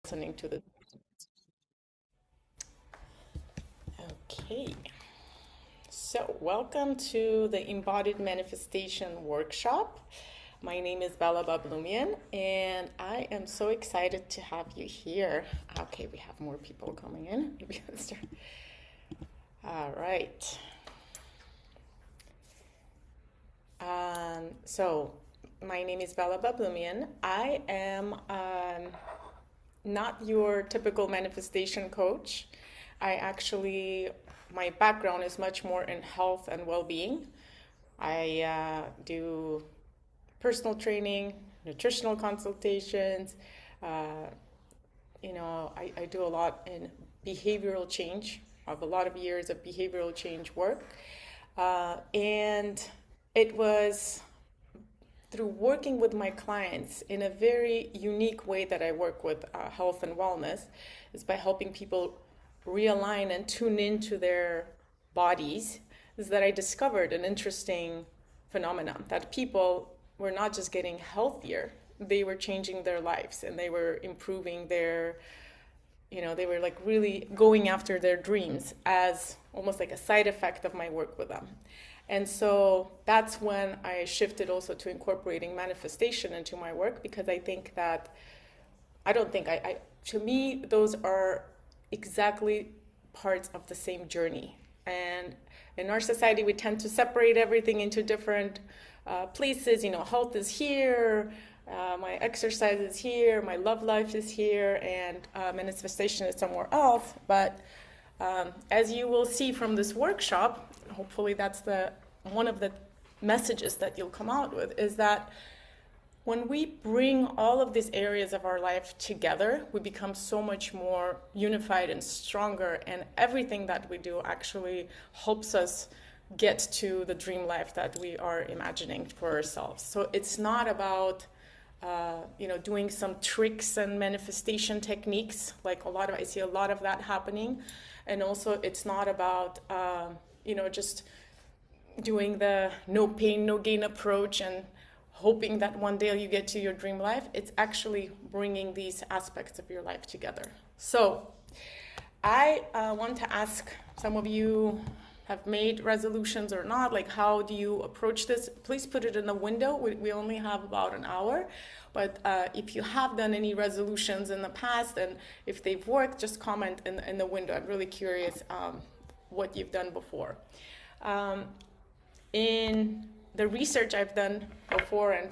Listening to the. Okay, so welcome to the Embodied Manifestation Workshop. My name is Bablumian, and I am so excited to have you here. Okay, we have more people coming in. Maybe let's start. All right. So my name is Bablumian. I am not your typical manifestation coach. My background is much more in health and well-being. I do personal training, nutritional consultations. I do a lot in behavioral change. I have a lot of years of behavioral change work. And it was through working with my clients in a very unique way that I work with health and wellness is by helping people realign and tune into their bodies, is that I discovered an interesting phenomenon that people were not just getting healthier, they were changing their lives and they were improving they were like really going after their dreams as almost like a side effect of my work with them. And so that's when I shifted also to incorporating manifestation into my work, because I think that, to me, those are exactly parts of the same journey. And in our society, we tend to separate everything into different places. Health is here, my exercise is here, my love life is here, and manifestation is somewhere else. But as you will see from this workshop, hopefully that's one of the messages that you'll come out with, is that when we bring all of these areas of our life together, we become so much more unified and stronger, and everything that we do actually helps us get to the dream life that we are imagining for ourselves. So it's not about doing some tricks and manifestation techniques, like I see a lot of that happening. And also it's not about just doing the no pain, no gain approach and hoping that one day you get to your dream life. It's actually bringing these aspects of your life together. So I want to ask, some of you have made resolutions or not, like how do you approach this? Please put it in the window. We only have about an hour, but if you have done any resolutions in the past and if they've worked, just comment in the window. I'm really curious what you've done before. In the research I've done before, and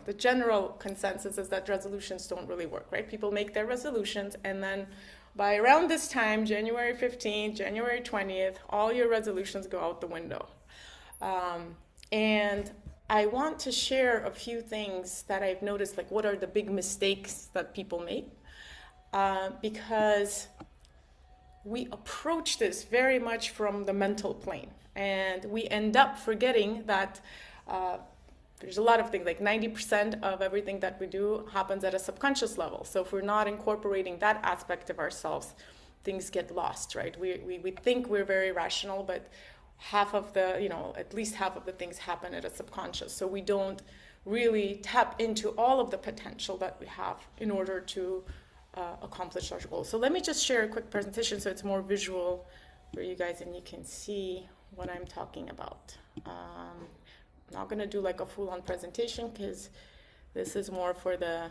the general consensus is that resolutions don't really work, right? People make their resolutions, and then by around this time, January 15th, January 20th, all your resolutions go out the window. And I want to share a few things that I've noticed, like what are the big mistakes that people make, because we approach this very much from the mental plane. And we end up forgetting that there's a lot of things, like 90% of everything that we do happens at a subconscious level. So if we're not incorporating that aspect of ourselves, things get lost, right? We think we're very rational, but at least half of the things happen at a subconscious. So we don't really tap into all of the potential that we have in order to accomplish our goals. So let me just share a quick presentation so it's more visual for you guys and you can see what I'm talking about. I'm not going to do like a full-on presentation because this is more for the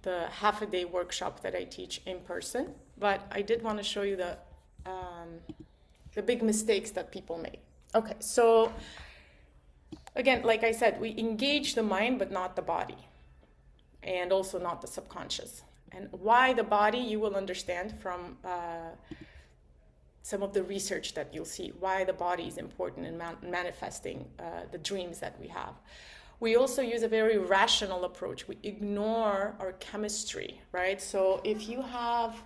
half-a-day workshop that I teach in person. But I did want to show you the big mistakes that people make. Okay, so again, like I said, we engage the mind but not the body, and also not the subconscious. And why the body, you will understand from some of the research that you'll see, why the body is important in manifesting the dreams that we have. We also use a very rational approach. We ignore our chemistry, right? So if you have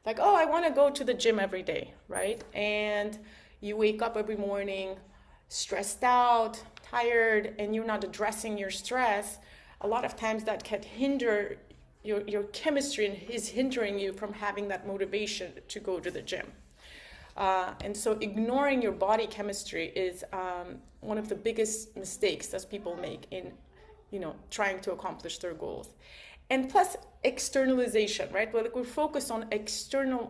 like, oh, I want to go to the gym every day, right? And you wake up every morning stressed out, tired, and you're not addressing your stress, a lot of times that can hinder your chemistry and is hindering you from having that motivation to go to the gym. And so ignoring your body chemistry is one of the biggest mistakes that people make in trying to accomplish their goals. And plus externalization, right? Like we focus on external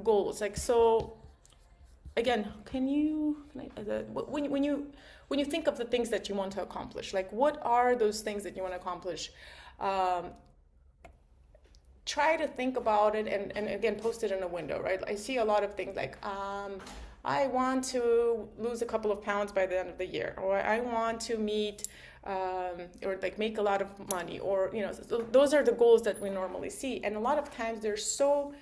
goals. Like, so again, when you think of the things that you want to accomplish, like what are those things that you want to accomplish? Try to think about it and again, post it in a window, right? I see a lot of things like, I want to lose a couple of pounds by the end of the year, or I want to meet, or like make a lot of money, or, you know, so those are the goals that we normally see. And a lot of times they're so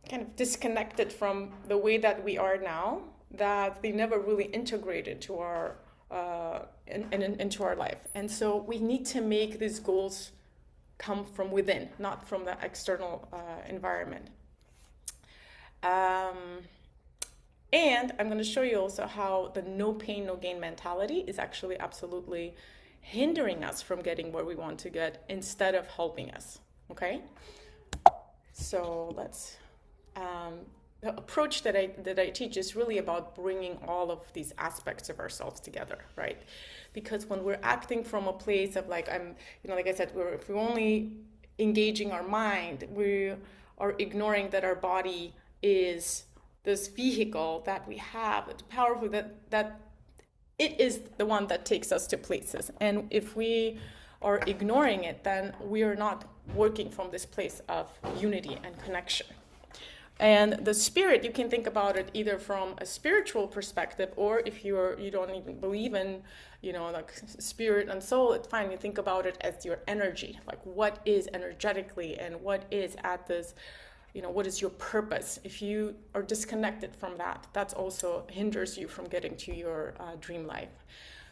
kind of disconnected from the way that we are now that they never really integrated to our, into our life. And so we need to make these goals come from within, not from the external environment. And I'm going to show you also how the no pain, no gain mentality is actually absolutely hindering us from getting where we want to get instead of helping us. Okay? So let's, the approach that I teach is really about bringing all of these aspects of ourselves together, right? Because when we're acting from a place of like, like I said, if we're only engaging our mind, we are ignoring that our body is this vehicle that we have, it's powerful, that it is the one that takes us to places. And if we are ignoring it, then we are not working from this place of unity and connection. And the spirit, you can think about it either from a spiritual perspective, or if you don't even believe in, like spirit and soul, it's fine. You think about it as your energy, like what is energetically and what is at this, what is your purpose? If you are disconnected from that, that also hinders you from getting to your dream life.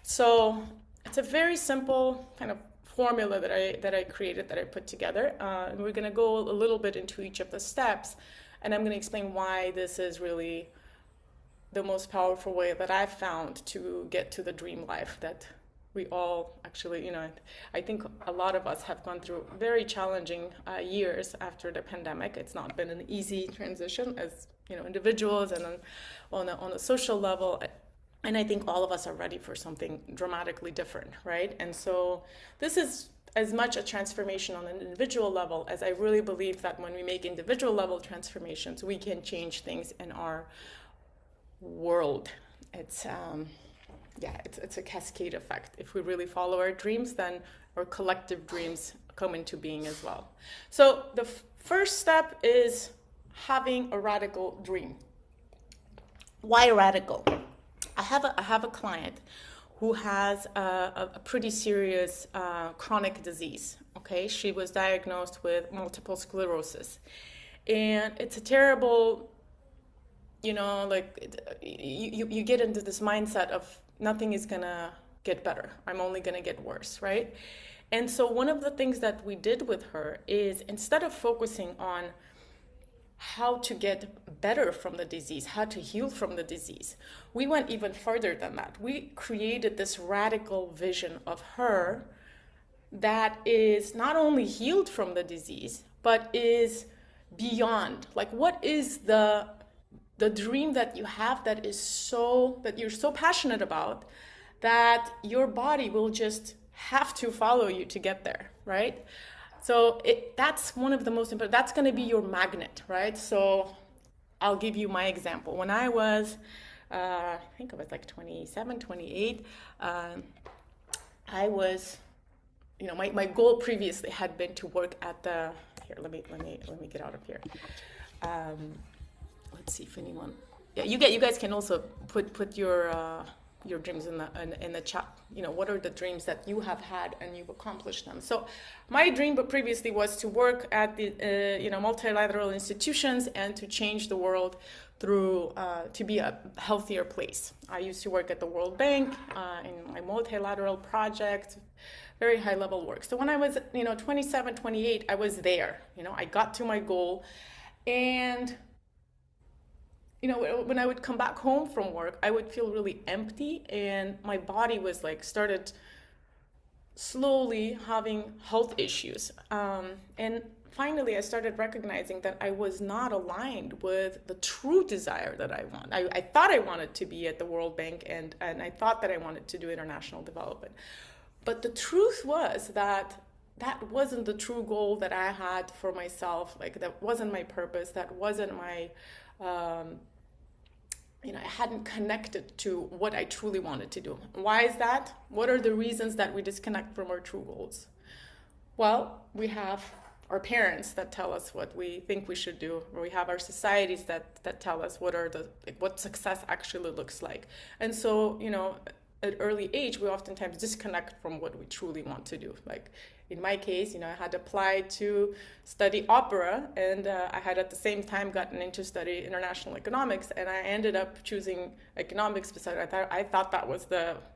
So it's a very simple kind of formula that I created, that I put together. And we're going to go a little bit into each of the steps. And I'm going to explain why this is really the most powerful way that I've found to get to the dream life that we all actually, I think a lot of us have gone through very challenging years after the pandemic. It's not been an easy transition as, individuals and on a social level. And I think all of us are ready for something dramatically different, right? And so this is as much a transformation on an individual level as I really believe that when we make individual level transformations, we can change things in our world. It's a cascade effect. If we really follow our dreams, then our collective dreams come into being as well. So the first step is having a radical dream. Why radical? I have a client who has a pretty serious chronic disease. Okay, she was diagnosed with multiple sclerosis, and it's a terrible, you get into this mindset of nothing is gonna get better. I'm only gonna get worse, right? And so one of the things that we did with her is, instead of focusing on how to get better from the disease, how to heal from the disease, we went even further than that. We created this radical vision of her that is not only healed from the disease, but is beyond. Like, what is the dream that you have that you're so passionate about that your body will just have to follow you to get there, right? So that's one of the most important, that's going to be your magnet, right? So I'll give you my example. When I was, I think I was like 27, 28, I was, my goal previously had been to work at the, here, let me get out of here. Let's see if anyone, yeah, you guys can also put your dreams in the chat. What are the dreams that you have had and you've accomplished them? So my dream previously was to work at the multilateral institutions and to change the world through to be a healthier place. I used to work at the World Bank in my multilateral project, very high level work. So when I was 27, 28, I was there. I got to my goal, and when I would come back home from work, I would feel really empty, and my body was started slowly having health issues. And finally, I started recognizing that I was not aligned with the true desire that I want. I thought I wanted to be at the World Bank, and I thought that I wanted to do international development. But the truth was that that wasn't the true goal that I had for myself. Like that wasn't my purpose. That wasn't my, I hadn't connected to what I truly wanted to do. Why is that? What are the reasons that we disconnect from our true goals? Well, we have our parents that tell us what we think we should do, or we have our societies that tell us what success actually looks like. And so, at early age, we oftentimes disconnect from what we truly want to do. Like in my case, I had applied to study opera, and I had at the same time gotten into study international economics, and I ended up choosing economics because I thought that was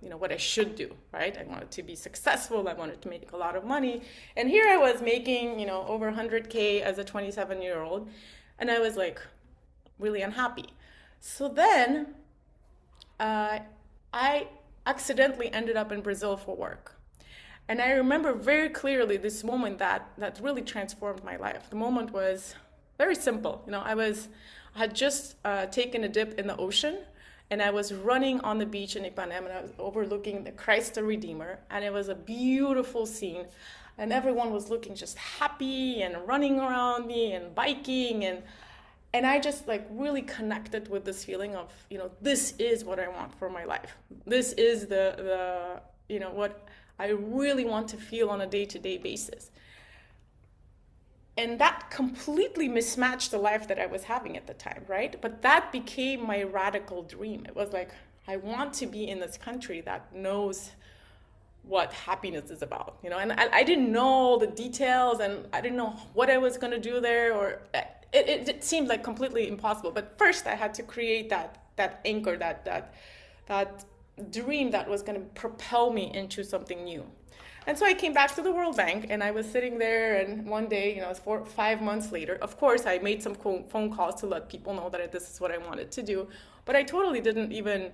what I should do, right? I wanted to be successful, I wanted to make a lot of money, and here I was making, over 100K as a 27-year-old, and I was like really unhappy. So then I accidentally ended up in Brazil for work. And I remember very clearly this moment that really transformed my life. The moment was very simple. I had just taken a dip in the ocean, and I was running on the beach in Ipanema, and I was overlooking the Christ the Redeemer, and it was a beautiful scene. And everyone was looking just happy and running around me and biking, and I just like really connected with this feeling of, this is what I want for my life. This is the what I really want to feel on a day-to-day basis. And that completely mismatched the life that I was having at the time, right? But that became my radical dream. It was like, I want to be in this country that knows what happiness is about, and I didn't know all the details, and I didn't know what I was going to do there, or it seemed like completely impossible. But first I had to create that anchor, that dream that was going to propel me into something new. And so I came back to the World Bank, and I was sitting there, and one day, it was 4 or 5 months later. Of course, I made some phone calls to let people know that this is what I wanted to do, but I totally didn't even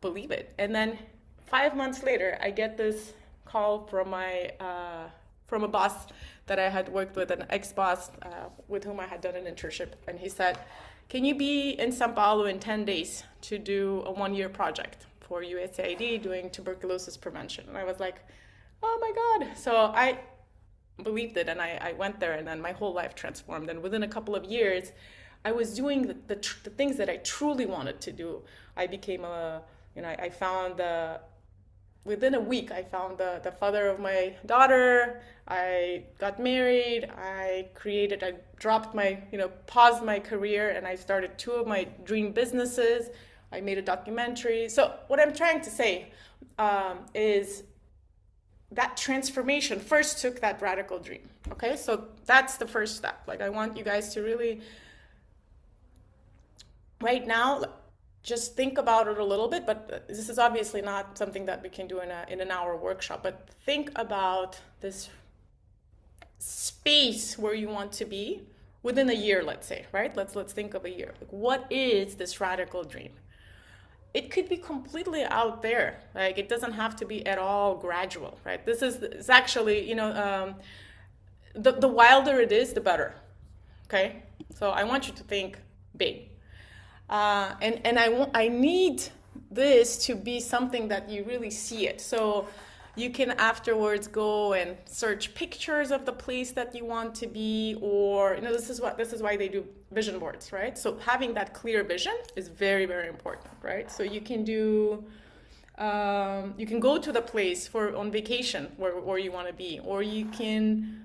believe it. And then 5 months later, I get this call from a boss that I had worked with, an ex-boss with whom I had done an internship, and he said, "Can you be in São Paulo in 10 days to do a 1-year project for USAID doing tuberculosis prevention?" And I was like, oh my God. So I believed it, and I went there, and then my whole life transformed. And within a couple of years, I was doing the things that I truly wanted to do. I became I found within a week, I found the father of my daughter. I got married. I dropped paused my career, and I started 2 of my dream businesses. I made a documentary. So what I'm trying to say is that transformation first took that radical dream. Okay, so that's the first step. Like, I want you guys to really, right now, just think about it a little bit, but this is obviously not something that we can do in an hour workshop, but think about this space where you want to be within a year, let's say, right? Let's think of a year. Like, what is this radical dream? It could be completely out there. Like, it doesn't have to be at all gradual, right? It's actually, the wilder it is, the better. Okay, so I want you to think big. And I need this to be something that you really see it. So you can afterwards go and search pictures of the place that you want to be, or this is why they do vision boards, right? So having that clear vision is very, very important, right? So you can do you can go to the place on vacation where you want to be, or you can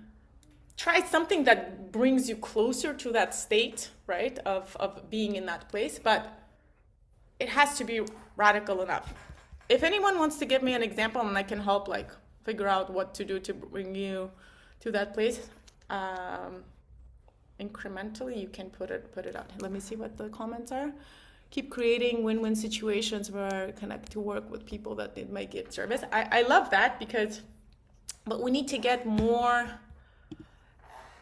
try something that brings you closer to that state, right, of being in that place, but it has to be radical enough. If anyone wants to give me an example and I can help figure out what to do to bring you to that place, incrementally, you can put it out. Let me see what the comments are. Keep creating win-win situations where I connect to work with people that need my gift service. I love that but we need to get more.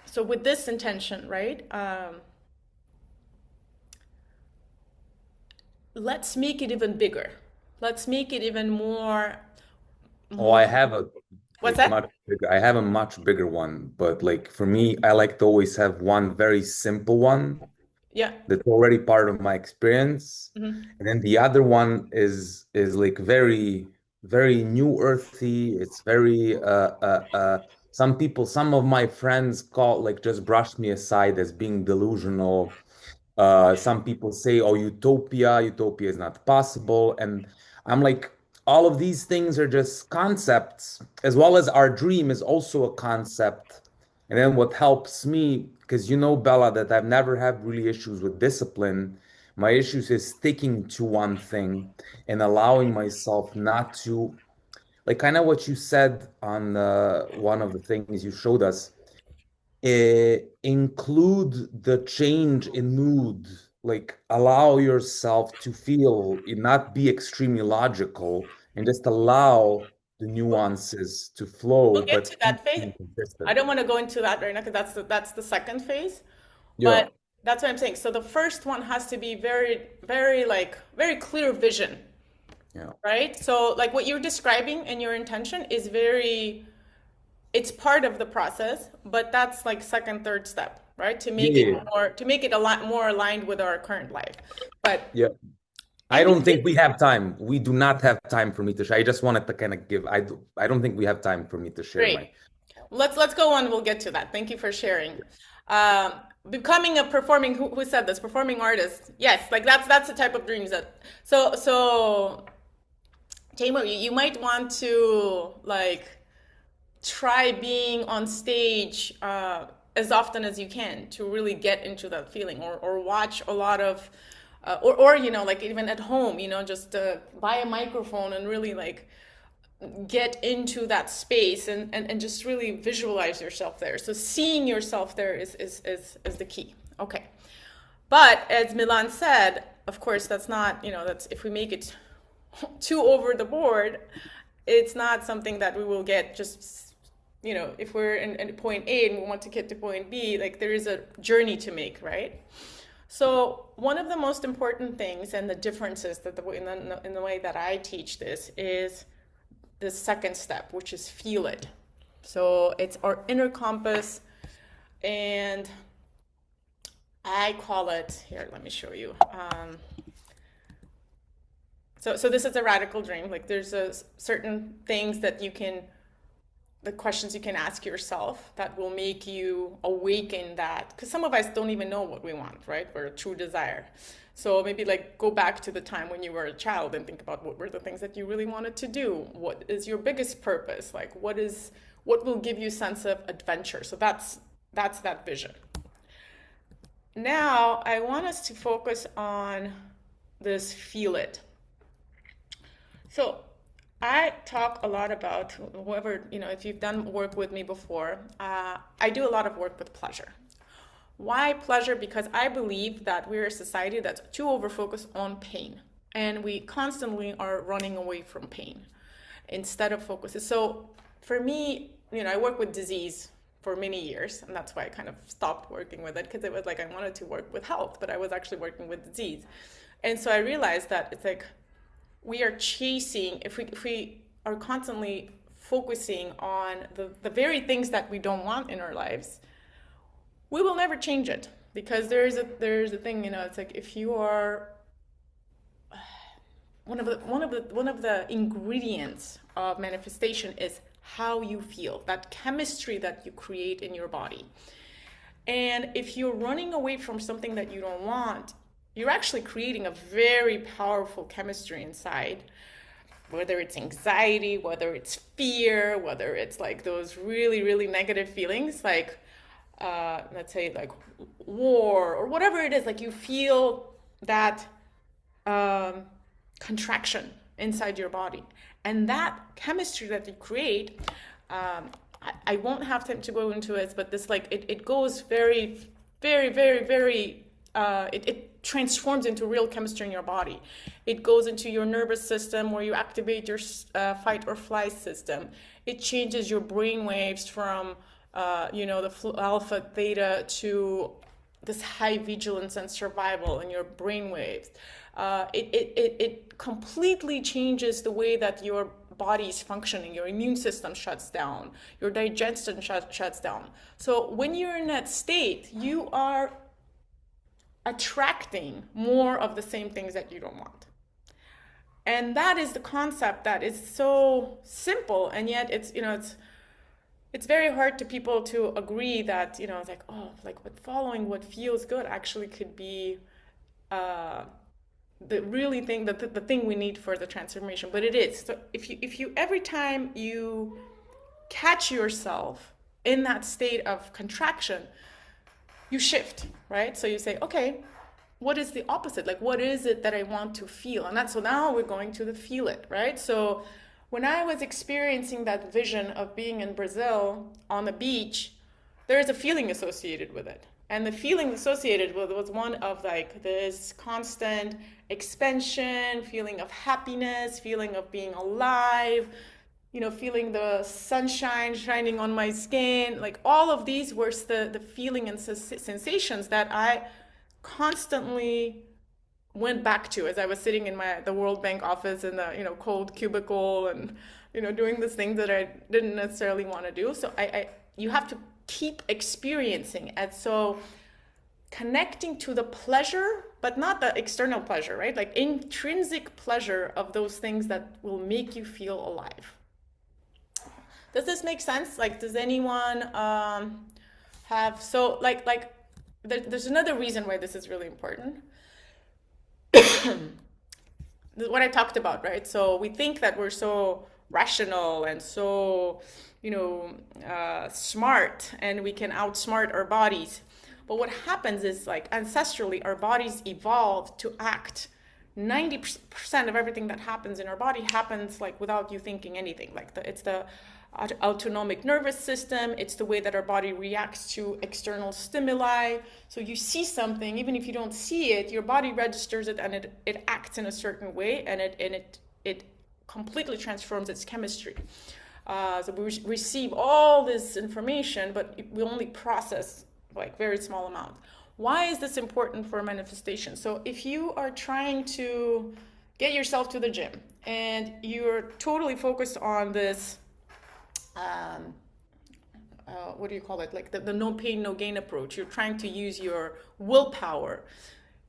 So with this intention, right? Let's make it even bigger. Let's make it even more. Oh, I have a What's that? much bigger. I have a much bigger one, but for me, I like to always have one very simple one. Yeah. That's already part of my experience. Mm-hmm. And then the other one is very, very new earthy. It's very some of my friends call like just brush me aside as being delusional. Some people say, "Oh, utopia is not possible," and I'm like, all of these things are just concepts, as well as our dream is also a concept. And then what helps me, because you know, Bella, that I've never had really issues with discipline. My issues is sticking to one thing and allowing myself not to, like kind of what you said on one of the things you showed us, include the change in mood, like allow yourself to feel, not be extremely logical, and just allow the nuances to flow, We'll get but to keep that phase. being I consistent. don't want to go into that right now because that's the second phase. Yeah, But that's what I'm saying. So the first one has to be very, very like very clear vision, yeah, right? So like what you're describing in your intention is very, it's part of the process, but that's like second, third step, right? yeah, yeah, yeah. To make it a lot more aligned with our current life. But Yeah. I and you don't did think we have time. We do not have time for me to share. I just wanted to kind of give. I don't think we have time for me to share great. my. Let's go on. We'll get to that. Thank you for sharing. Um, Becoming a performing who said this performing artist. Yes, like that's the type of dreams that so Tamer, you might want to like try being on stage as often as you can to really get into that feeling, or watch a lot of or you know, like even at home, you know, just buy a microphone and really like get into that space and just really visualize yourself there. So seeing yourself there is the key. Okay. But as Milan said, of course, that's not, you know, that's if we make it too over the board, it's not something that we will get just, you know, if we're in point A and we want to get to point B, like there is a journey to make, right? So one of the most important things and the differences that in the way that I teach this is the second step, which is feel it. So it's our inner compass, and I call it here. Let me show you. So this is a radical dream. Like there's a certain things that you can, the questions you can ask yourself that will make you awaken that. Because some of us don't even know what we want, right? Or a true desire. So maybe like go back to the time when you were a child and think about what were the things that you really wanted to do. What is your biggest purpose? Like what will give you a sense of adventure? So that's that vision. Now I want us to focus on this feel it. So I talk a lot about whoever, you know, if you've done work with me before, I do a lot of work with pleasure. Why pleasure? Because I believe that we're a society that's too over-focused on pain, and we constantly are running away from pain instead of focusing. So for me, you know, I work with disease for many years, and that's why I kind of stopped working with it, because it was like I wanted to work with health, but I was actually working with disease. And so I realized that it's like we are chasing, if we are constantly focusing on the very things that we don't want in our lives, we will never change it, because there's a thing, you know, it's like if you are one of the ingredients of manifestation is how you feel, that chemistry that you create in your body. And if you're running away from something that you don't want, you're actually creating a very powerful chemistry inside, whether it's anxiety, whether it's fear, whether it's like those really, really negative feelings, like let's say like war or whatever it is, like you feel that contraction inside your body. And that chemistry that you create, I won't have time to go into it, but this like it goes very, very, very, very, it transforms into real chemistry in your body. It goes into your nervous system where you activate your fight or flight system. It changes your brain waves from you know, the alpha, theta to this high vigilance and survival in your brain waves. It completely changes the way that your body is functioning. Your immune system shuts down. Your digestion shuts down. So when you're in that state, you are attracting more of the same things that you don't want. And that is the concept that is so simple, and yet it's, you know, it's it's very hard to people to agree that, it's like, oh, like what following what feels good actually could be uh, the really thing, the thing we need for the transformation. But it is. So if you every time you catch yourself in that state of contraction, you shift, right? So you say, okay, what is the opposite? Like, what is it that I want to feel? And that's, so now we're going to the feel it, right? So when I was experiencing that vision of being in Brazil on the beach, there is a feeling associated with it. And the feeling associated with it was one of like this constant expansion, feeling of happiness, feeling of being alive, feeling the sunshine shining on my skin. Like all of these were the feeling and sensations that I constantly went back to as I was sitting in the World Bank office in the cold cubicle and doing this thing that I didn't necessarily want to do. So I you have to keep experiencing it. So connecting to the pleasure, but not the external pleasure, right? Like intrinsic pleasure of those things that will make you feel alive. Does this make sense? Like, does anyone have, so like there's another reason why this is really important. What I talked about, right? So we think that we're so rational and so, smart, and we can outsmart our bodies. But what happens is, like, ancestrally, our bodies evolved to act. 90% of everything that happens in our body happens like without you thinking anything. Like it's the autonomic nervous system. It's the way that our body reacts to external stimuli. So you see something, even if you don't see it, your body registers it, and it acts in a certain way, and it completely transforms its chemistry. So we receive all this information, but we only process like very small amount. Why is this important for manifestation? So if you are trying to get yourself to the gym and you're totally focused on this, what do you call it? Like the no pain, no gain approach. You're trying to use your willpower.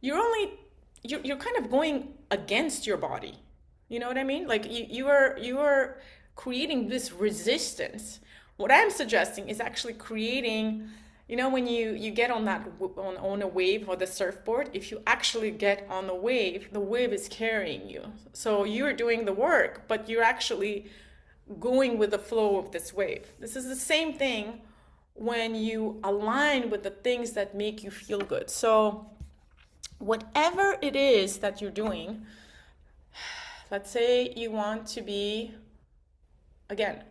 You're kind of going against your body. You know what I mean? Like you are creating this resistance. What I'm suggesting is actually creating, when you get on a wave or the surfboard, if you actually get on the wave is carrying you. So you're doing the work, but you're actually going with the flow of this wave. This is the same thing when you align with the things that make you feel good. So whatever it is that you're doing, let's say you want to be, again,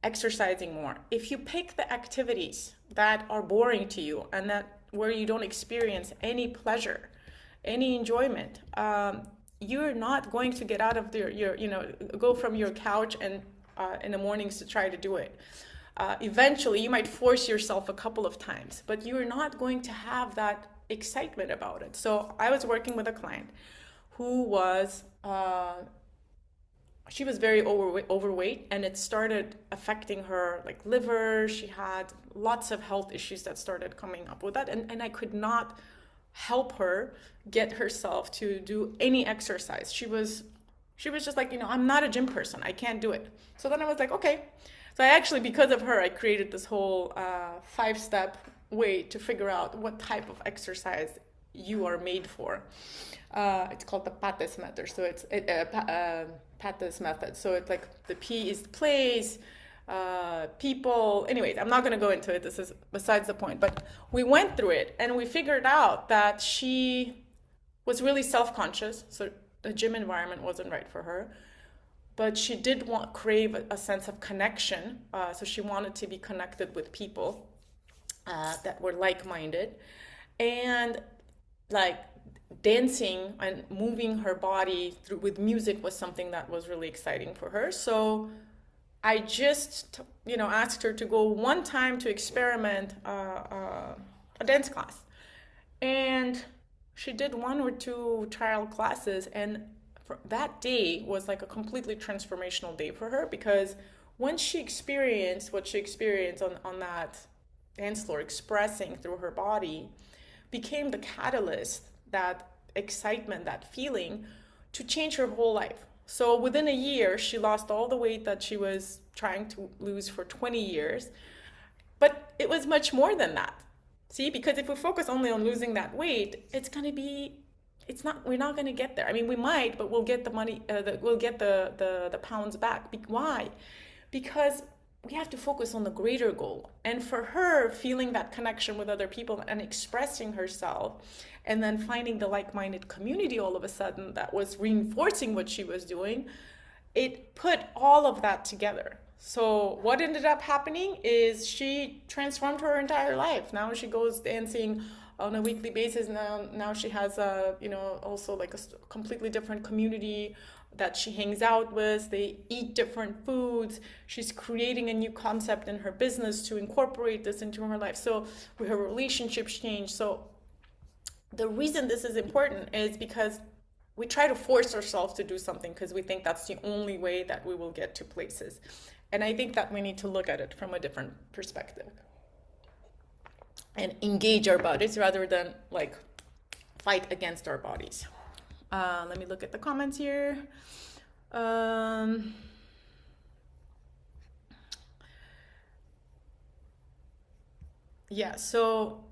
exercising more. If you pick the activities that are boring to you and that where you don't experience any pleasure, any enjoyment, you're not going to get out of your go from your couch and in the mornings to try to do it. Eventually, you might force yourself a couple of times, but you're not going to have that excitement about it. So I was working with a client who was she was very overweight, and it started affecting her like liver. She had lots of health issues that started coming up with that, and I could not help her get herself to do any exercise. She was just like, I'm not a gym person, I can't do it. So then I was like, okay. So I actually, because of her, I created this whole 5-step way to figure out what type of exercise you are made for. It's called the Pates method. So it's Pates method. So it's like the P is place, people. Anyways, I'm not going to go into it. This is besides the point. But we went through it and we figured out that she was really self-conscious. So the gym environment wasn't right for her. But she did crave a sense of connection. So she wanted to be connected with people that were like-minded. And like dancing and moving her body through with music was something that was really exciting for her. So I just, asked her to go one time to experiment a dance class. And she did 1 or 2 trial classes, and that day was like a completely transformational day for her, because when she experienced what she experienced on that dance floor, expressing through her body, became the catalyst, that excitement, that feeling, to change her whole life. So within a year, she lost all the weight that she was trying to lose for 20 years. But it was much more than that. See, because if we focus only on losing that weight, we're not going to get there. I mean, we might, but we'll get the money, we'll get the pounds back. Why? Because we have to focus on the greater goal. And for her, feeling that connection with other people and expressing herself, and then finding the like-minded community all of a sudden that was reinforcing what she was doing, it put all of that together. So what ended up happening is she transformed her entire life. Now she goes dancing on a weekly basis. Now she has also like a completely different community that she hangs out with. They eat different foods. She's creating a new concept in her business to incorporate this into her life. So her relationships change. So the reason this is important is because we try to force ourselves to do something because we think that's the only way that we will get to places. And I think that we need to look at it from a different perspective and engage our bodies rather than like fight against our bodies. Let me look at the comments here. Yeah, so,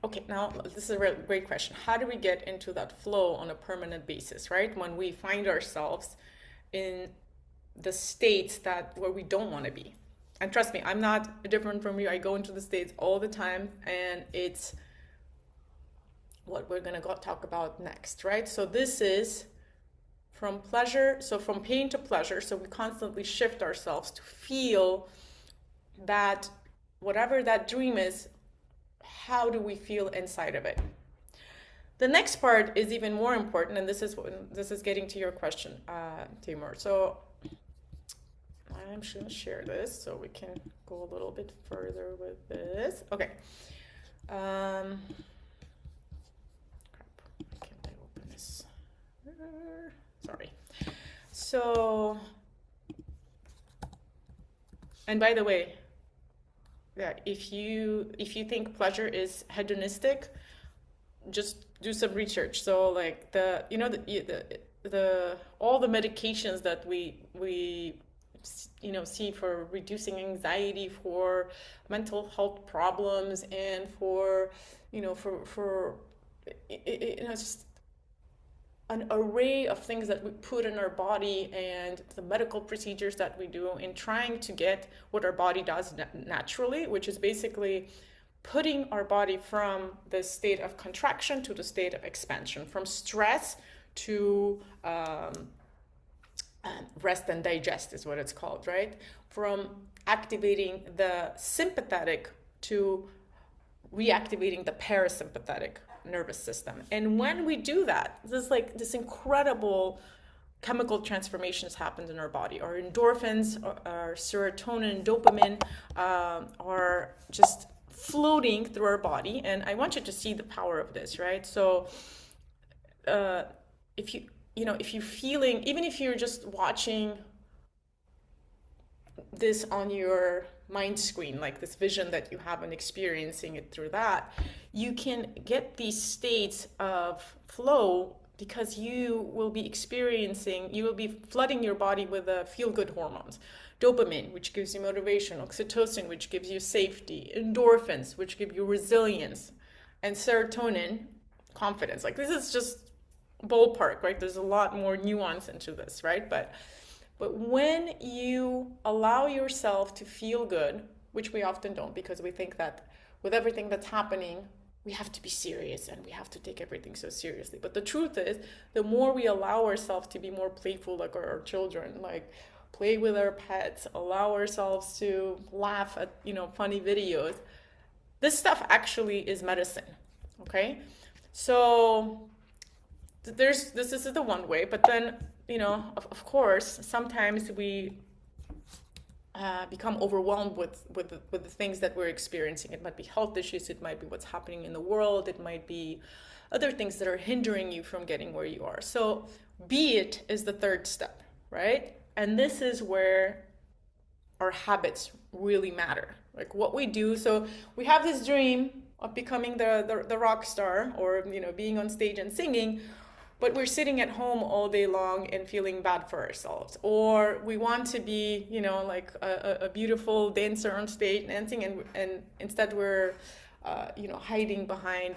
okay, now this is a really great question. How do we get into that flow on a permanent basis, right? When we find ourselves in the states where we don't want to be. And trust me, I'm not different from you. I go into the states all the time, and it's what we're going to talk about next, right? So this is from pleasure, so from pain to pleasure. So we constantly shift ourselves to feel that whatever that dream is, how do we feel inside of it? The next part is even more important, and this is getting to your question, Timur. So I'm just going to share this so we can go a little bit further with this. Okay. Crap. Can't I open this? Sorry. So, and by the way, yeah, if you think pleasure is hedonistic, just do some research. So like the all the medications that we see for reducing anxiety, for mental health problems, and for just an array of things that we put in our body, and the medical procedures that we do in trying to get what our body does naturally, which is basically putting our body from the state of contraction to the state of expansion, from stress to rest and digest is what it's called, right? From activating the sympathetic to reactivating the parasympathetic nervous system. And when we do that, this incredible chemical transformations happen in our body. Our endorphins, our serotonin, dopamine are just floating through our body. And I want you to see the power of this, right? So if you're feeling, even if you're just watching this on your mind screen, like this vision that you have and experiencing it through that, you can get these states of flow because you will be flooding your body with the feel-good hormones. Dopamine, which gives you motivation, oxytocin, which gives you safety, endorphins, which give you resilience, and serotonin, confidence. Like, this is just ballpark, right? There's a lot more nuance into this, right? But when you allow yourself to feel good, which we often don't, because we think that with everything that's happening, we have to be serious and we have to take everything so seriously. But the truth is, the more we allow ourselves to be more playful, like our children, like play with our pets, allow ourselves to laugh at, funny videos, this stuff actually is medicine, okay? So this is the one way, but then, of course, sometimes we become overwhelmed with the things that we're experiencing. It might be health issues, it might be what's happening in the world, it might be other things that are hindering you from getting where you are. So be it is the third step, right? And this is where our habits really matter, like what we do. So we have this dream of becoming the rock star, or being on stage and singing. but we're sitting at home all day long and feeling bad for ourselves. Or we want to be, you know, like a beautiful dancer on stage dancing, and instead we're, you know, hiding behind,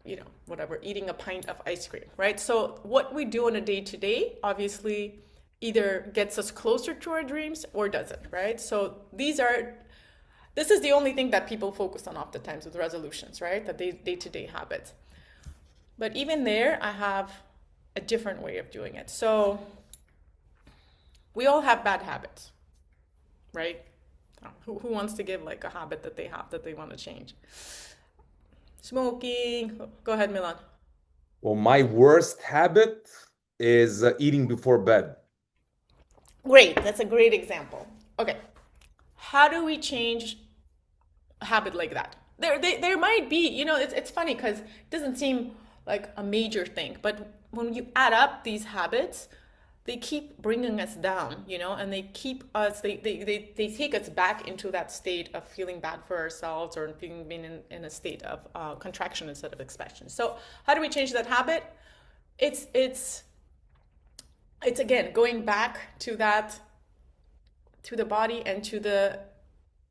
you know, whatever, eating a pint of ice cream, right? So what we do on a day-to-day, obviously, either gets us closer to our dreams or doesn't, right? So this is the only thing that people focus on oftentimes with resolutions, right? The day-to-day habits. But even there, I have a different way of doing it. So we all have bad habits, right? Who wants to give like a habit that they have that they want to change? Smoking. Go ahead, Milan. Well, my worst habit is eating before bed. Great. That's a great example. Okay. How do we change a habit like that? There might be, you know, it's funny because it doesn't seem like a major thing, but when you add up these habits, they keep bringing us down, you know, and they keep us, they take us back into that state of feeling bad for ourselves, or being in a state of contraction instead of expansion. So how do we change that habit? It's again going back to that, to the body and to the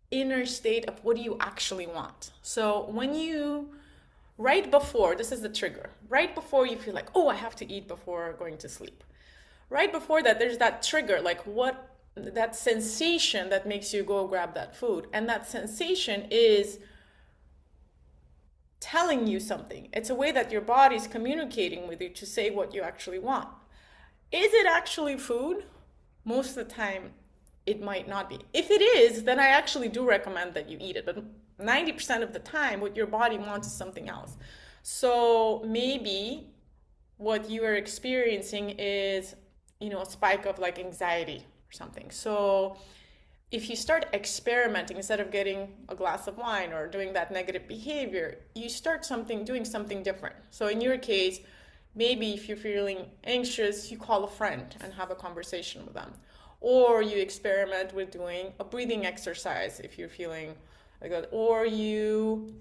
inner state of what do you actually want. So when you, right before, this is the trigger, right before you feel like, oh, I have to eat before going to sleep. Right before that, there's that trigger, like what, that sensation that makes you go grab that food. And that sensation is telling you something. It's a way that your body's communicating with you to say what you actually want. Is it actually food? Most of the time, it might not be. If it is, then I actually do recommend that you eat it. But 90% of the time, what your body wants is something else. So maybe what you are experiencing is, you know, a spike of like anxiety or something. So if you start experimenting, instead of getting a glass of wine or doing that negative behavior, you start doing something different. So in your case, maybe if you're feeling anxious, you call a friend and have a conversation with them. Or you experiment with doing a breathing exercise if you're feeling like that. Or you,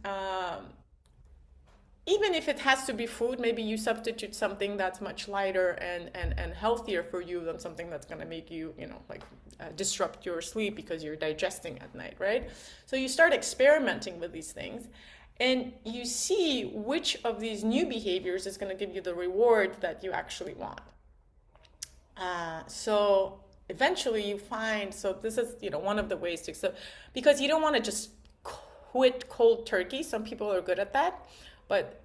even if it has to be food, maybe you substitute something that's much lighter and healthier for you than something that's going to make you, you know, like disrupt your sleep because you're digesting at night, right? So you start experimenting with these things and you see which of these new behaviors is going to give you the reward that you actually want. So eventually you find, so this is, you know, one of the ways to, so because you don't want to just quit cold turkey. Some people are good at that, but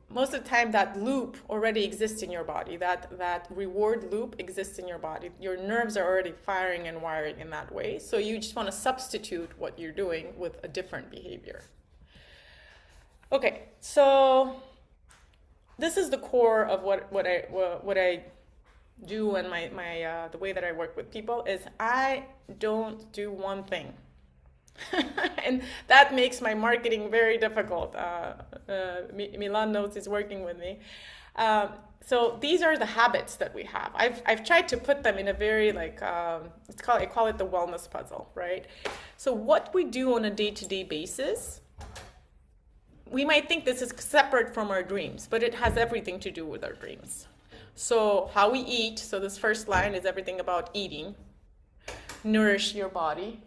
most of the time that loop already exists in your body. That reward loop exists in your body. Your nerves are already firing and wiring in that way. So you just want to substitute what you're doing with a different behavior. Okay, so this is the core of what I do, and my the way that I work with people is I don't do one thing. And that makes my marketing very difficult. Milan knows he's working with me. So these are the habits that we have. I've tried to put them in a very like I call it the wellness puzzle, right? So what we do on a day-to-day basis, we might think this is separate from our dreams, but it has everything to do with our dreams. So how we eat, so this first line is everything about eating, nourish your body.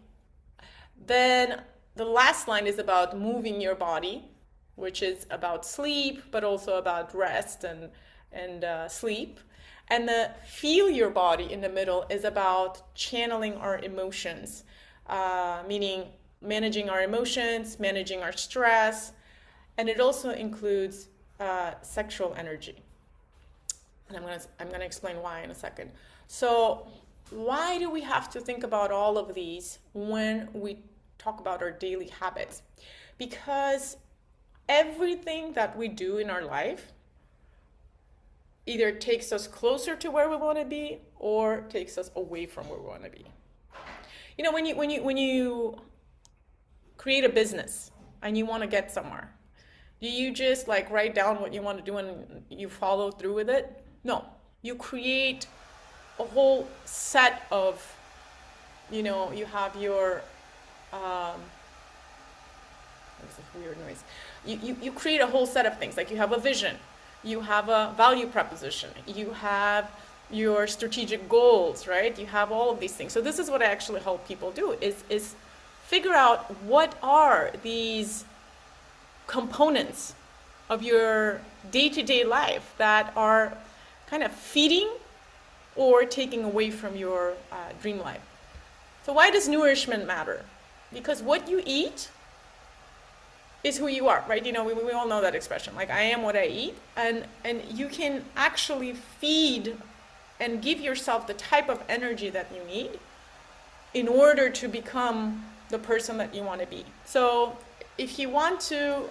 Then the last line is about moving your body, which is about sleep, but also about rest and sleep. And the feel your body in the middle is about channeling our emotions, meaning managing our emotions, managing our stress, and it also includes sexual energy. And I'm gonna explain why in a second. So why do we have to think about all of these when we talk about our daily habits? Because everything that we do in our life either takes us closer to where we want to be or takes us away from where we want to be. You know, when you create a business and you want to get somewhere, do you just like write down what you want to do and you follow through with it? No, you create a whole set of, you know, you have your, what's this weird noise? You create a whole set of things, like you have a vision, you have a value proposition, you have your strategic goals, right? You have all of these things. So this is what I actually help people do, is figure out what are these components of your day-to-day life that are kind of feeding or taking away from your dream life. So why does nourishment matter? Because what you eat is who you are, right? You know, we all know that expression, like I am what I eat, and you can actually feed and give yourself the type of energy that you need in order to become the person that you want to be. So if you want to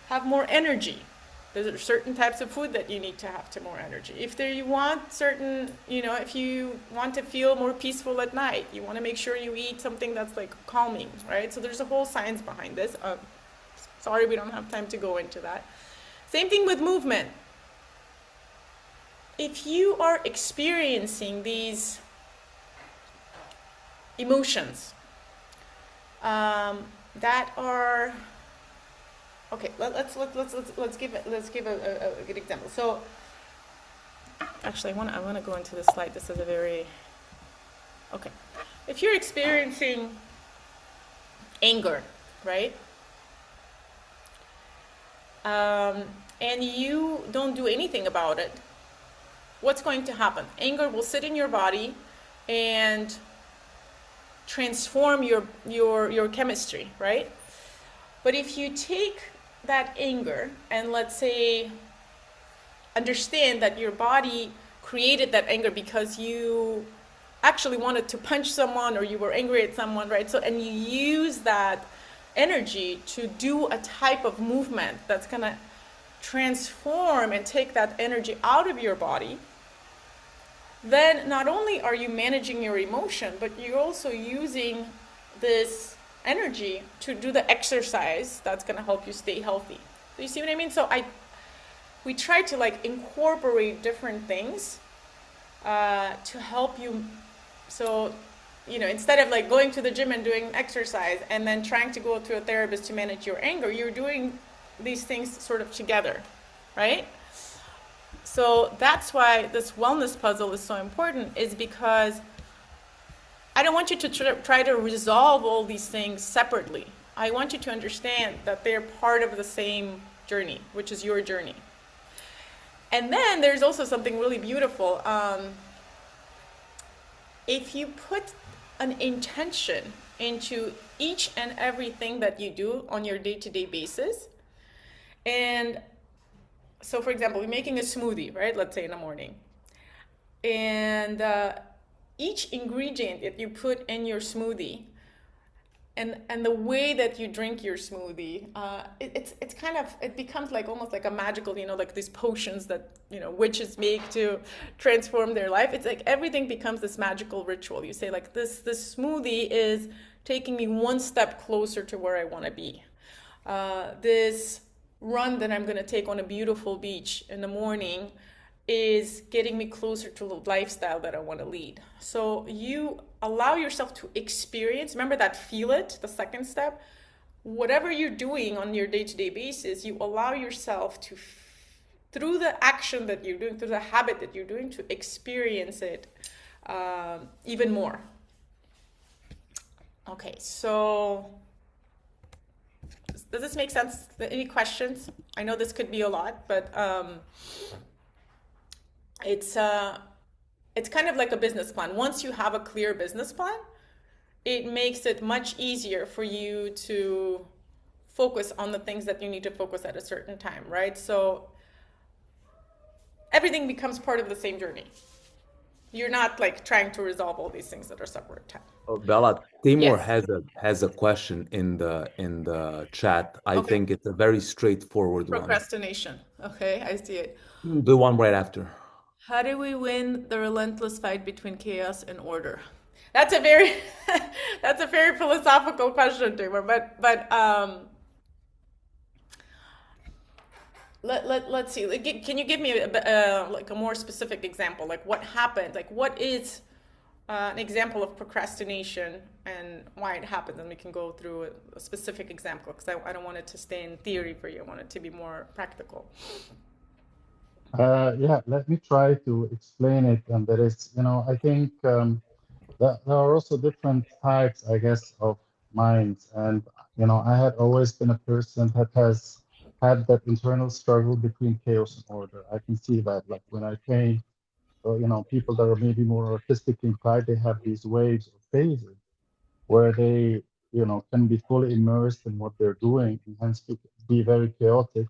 have more energy, there's certain types of food that you need to have to more energy. If there you want certain, you know, if you want to feel more peaceful at night, you want to make sure you eat something that's like calming, right? So there's a whole science behind this. Sorry, we don't have time to go into that. Same thing with movement. If you are experiencing these emotions that are okay, let's give a good example. So actually, I want to go into this slide. This is a very okay. If you're experiencing anger, right? And you don't do anything about it, what's going to happen? Anger will sit in your body and transform your chemistry, right? But if you take that anger and let's say understand that your body created that anger because you actually wanted to punch someone or you were angry at someone, right? So and you use that energy to do a type of movement that's going to transform and take that energy out of your body, then not only are you managing your emotion, but you're also using this energy to do the exercise that's going to help you stay healthy. Do you see what I mean? So we try to like incorporate different things to help you. So, you know, instead of like going to the gym and doing exercise and then trying to go to a therapist to manage your anger, you're doing these things sort of together, right? So that's why this wellness puzzle is so important, is because I don't want you to try to resolve all these things separately. I want you to understand that they're part of the same journey, which is your journey. And then there's also something really beautiful. If you put an intention into each and everything that you do on your day-to-day basis, and so for example, you're making a smoothie, right? Let's say in the morning. And each ingredient that you put in your smoothie and the way that you drink your smoothie, it's kind of, it becomes like almost like a magical, you know, like these potions that, you know, witches make to transform their life. It's like everything becomes this magical ritual. You say like this smoothie is taking me one step closer to where I want to be. This run that I'm going to take on a beautiful beach in the morning is getting me closer to the lifestyle that I want to lead. So you allow yourself to experience, remember that feel it, the second step, whatever you're doing on your day-to-day basis, you allow yourself to, through the action that you're doing, through the habit that you're doing, to experience it even more. Okay, so does this make sense? Any questions? I know this could be a lot, but it's kind of like a business plan. Once you have a clear business plan, it makes it much easier for you to focus on the things that you need to focus at a certain time, right? So everything becomes part of the same journey. You're not like trying to resolve all these things that are separate time. Oh, Bella, Timur Yes. has a question in the chat. I Okay. think it's a very straightforward one. Procrastination. Okay, I see it. The one right after. How do we win the relentless fight between chaos and order? That's a very that's a very philosophical question, Timur. But let's see. Like, can you give me like a more specific example? Like what happened? Like what is an example of procrastination and why it happens? And we can go through a specific example because I don't want it to stay in theory for you. I want it to be more practical. Yeah, let me try to explain it. And there is, I think there are also different types, I guess, of minds. And, I had always been a person that has had that internal struggle between chaos and order. I can see that, like when I train, people that are maybe more artistic inclined, they have these waves or phases where they, can be fully immersed in what they're doing and hence be very chaotic.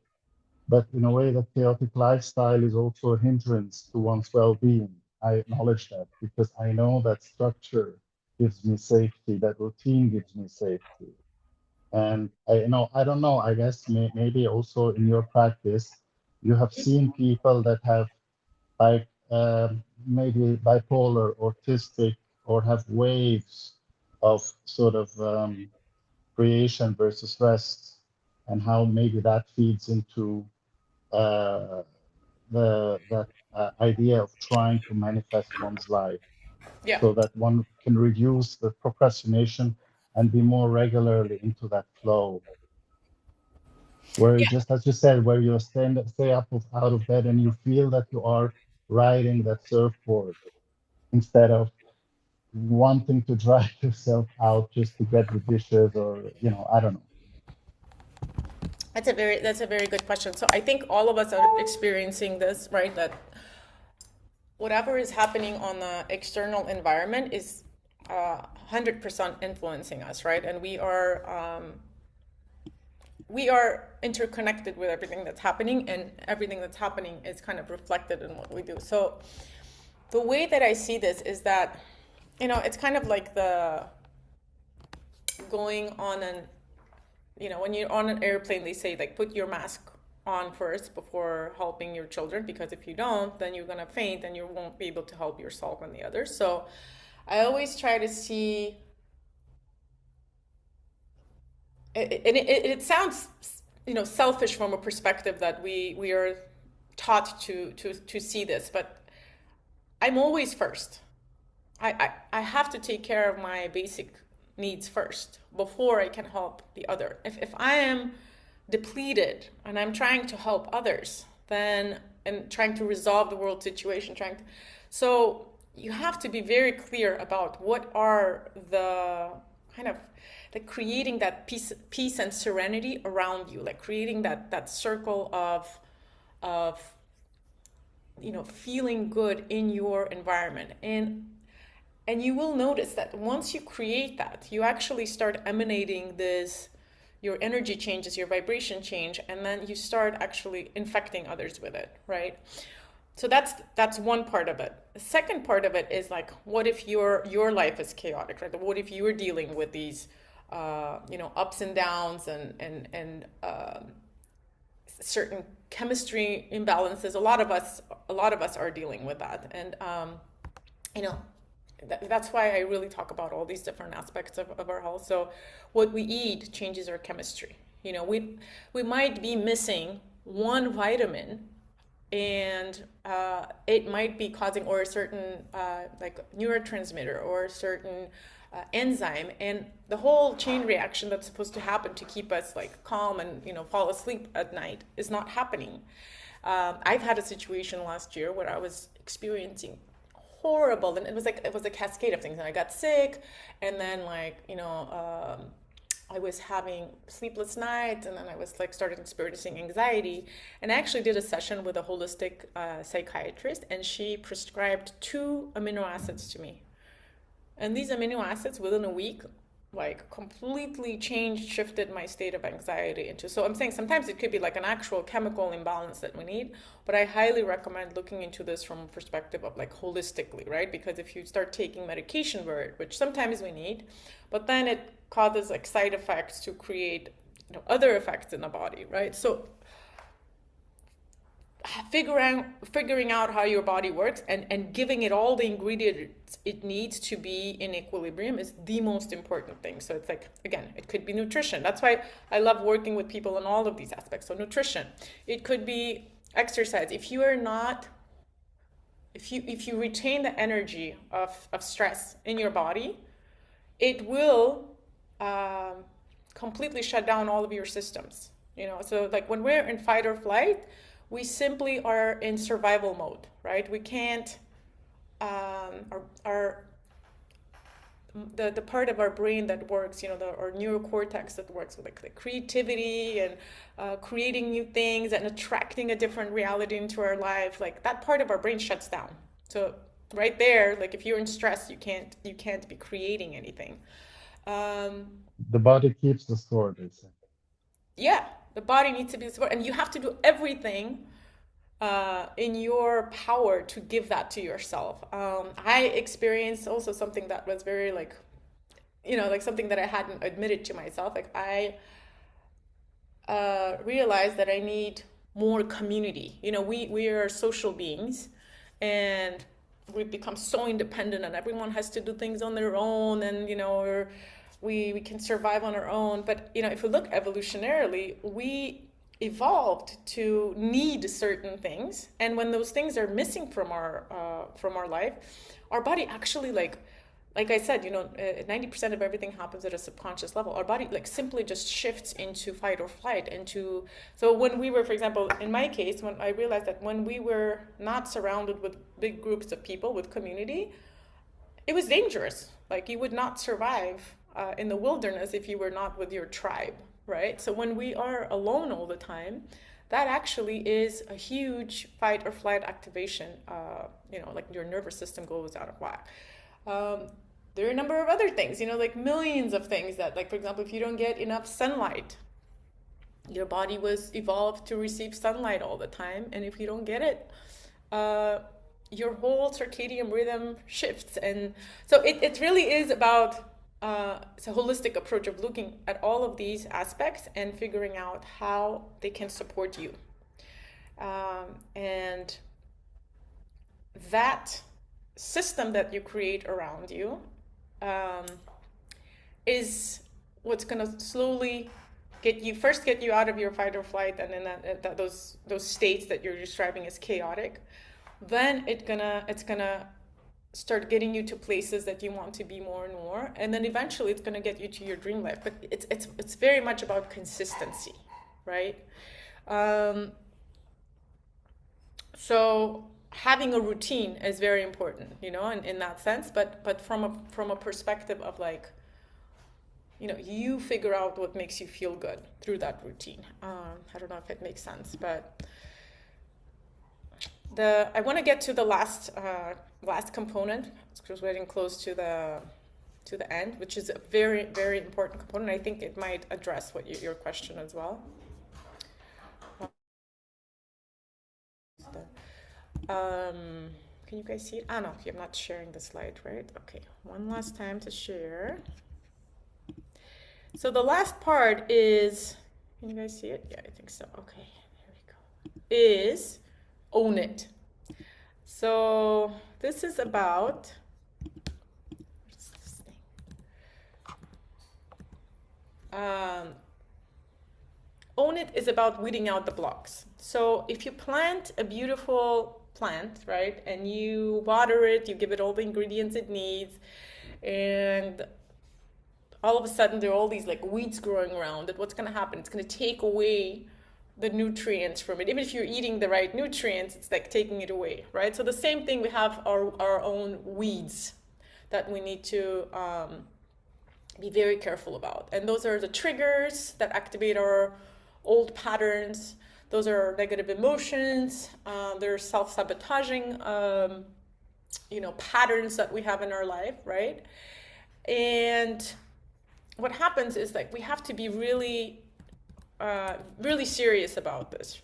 But in a way, that chaotic lifestyle is also a hindrance to one's well-being. I acknowledge that because I know that structure gives me safety, that routine gives me safety. And I don't know, I guess maybe also in your practice, you have seen people that have like maybe bipolar, autistic, or have waves of sort of creation versus rest, and how maybe that feeds into uh, the that idea of trying to manifest one's life Yeah, so that one can reduce the procrastination and be more regularly into that flow where you yeah. just, as you said, where you stay up out of bed and you feel that you are riding that surfboard instead of wanting to drive yourself out just to get the dishes or I don't know. That's a very good question. So I think all of us are experiencing this, right? That whatever is happening on the external environment is 100% influencing us, right? And we are interconnected with everything that's happening, and everything that's happening is kind of reflected in what we do. So the way that I see this is that, it's kind of like the going on an, when you're on an airplane, they say like put your mask on first before helping your children, because if you don't, then you're gonna faint and you won't be able to help yourself and the others. So I always try to see, and it sounds, selfish from a perspective that we are taught to see this, but I'm always first. I have to take care of my basic needs first before I can help the other. If I am depleted and I'm trying to help others, then, and trying to resolve the world situation, so you have to be very clear about what are the kind of like creating that peace and serenity around you, like creating that circle of feeling good in your environment. And you will notice that once you create that, you actually start emanating this, your energy changes, your vibration change, and then you start actually infecting others with it, right? So that's one part of it. The second part of it is like, what if your life is chaotic, right? What if you're dealing with these ups and downs and certain chemistry imbalances? A lot of us are dealing with that, and you know that's why I really talk about all these different aspects of our health. So what we eat changes our chemistry. We might be missing one vitamin, and it might be causing, or a certain like neurotransmitter or a certain enzyme, and the whole chain reaction that's supposed to happen to keep us like calm and fall asleep at night is not happening. I've had a situation last year where I was experiencing horrible, and it was a cascade of things, and I got sick, and then I was having sleepless nights, and then I was like started experiencing anxiety. And I actually did a session with a holistic psychiatrist, and she prescribed 2 amino acids to me. And these amino acids within a week like completely shifted my state of anxiety into. So I'm saying sometimes it could be like an actual chemical imbalance that we need, but I highly recommend looking into this from a perspective of like holistically, right? Because if you start taking medication for it, which sometimes we need, but then it causes like side effects to create other effects in the body, right? So figuring out how your body works, and giving it all the ingredients it needs to be in equilibrium is the most important thing. So it's like, again, it could be nutrition. That's why I love working with people in all of these aspects. So nutrition, it could be exercise. If you retain the energy of stress in your body, it will completely shut down all of your systems. So like when we're in fight or flight, we simply are in survival mode, right? We can't, the part of our brain that works, our neurocortex that works with like the creativity and creating new things and attracting a different reality into our life, like that part of our brain shuts down. So right there, like if you're in stress, you can't be creating anything. The body keeps the score, they say. Yeah, the body needs to be supported, and you have to do everything in your power to give that to yourself. I experienced also something that was very like, like something that I hadn't admitted to myself. Like I realized that I need more community. We are social beings, and we've become so independent, and everyone has to do things on their own, and we can survive on our own. But if we look evolutionarily, we evolved to need certain things, and when those things are missing from our life, our body actually like I said, 90% of everything happens at a subconscious level. Our body like simply just shifts into fight or flight. So when we were, for example, in my case, when I realized that when we were not surrounded with big groups of people, with community, it was dangerous. Like you would not survive in the wilderness if you were not with your tribe, right? So when we are alone all the time, that actually is a huge fight or flight activation. Like your nervous system goes out of whack. There are a number of other things, like millions of things that, like, for example, if you don't get enough sunlight, your body was evolved to receive sunlight all the time. And if you don't get it, your whole circadian rhythm shifts. And so it really is about, it's a holistic approach of looking at all of these aspects and figuring out how they can support you. And that system that you create around you is what's going to slowly get you out of your fight or flight, and then those states that you're describing as chaotic. Then it's gonna start getting you to places that you want to be more and more, and then eventually it's gonna get you to your dream life. But it's very much about consistency, right? So having a routine is very important, in that sense, but from a perspective of like, you figure out what makes you feel good through that routine. I don't know if it makes sense, but I want to get to the last component, because we're getting close to the end, which is a very, very important component. I think it might address your question as well. Can you guys see it? No, you're not sharing the slide, right? Okay, one last time to share. So the last part is, can you guys see it? Yeah, I think so. Okay, here we go. Is own it. So this is about, what's this thing? Own it is about weeding out the blocks. So if you plant a beautiful plant, right, and you water it, you give it all the ingredients it needs, and all of a sudden there are all these like weeds growing around it, what's going to happen? It's going to take away the nutrients from it. Even if you're eating the right nutrients, it's like taking it away, right? So the same thing, we have our own weeds that we need to be very careful about. And those are the triggers that activate our old patterns. Those are negative emotions. They're self-sabotaging, patterns that we have in our life, right? And what happens is like we have to be really, really serious about this.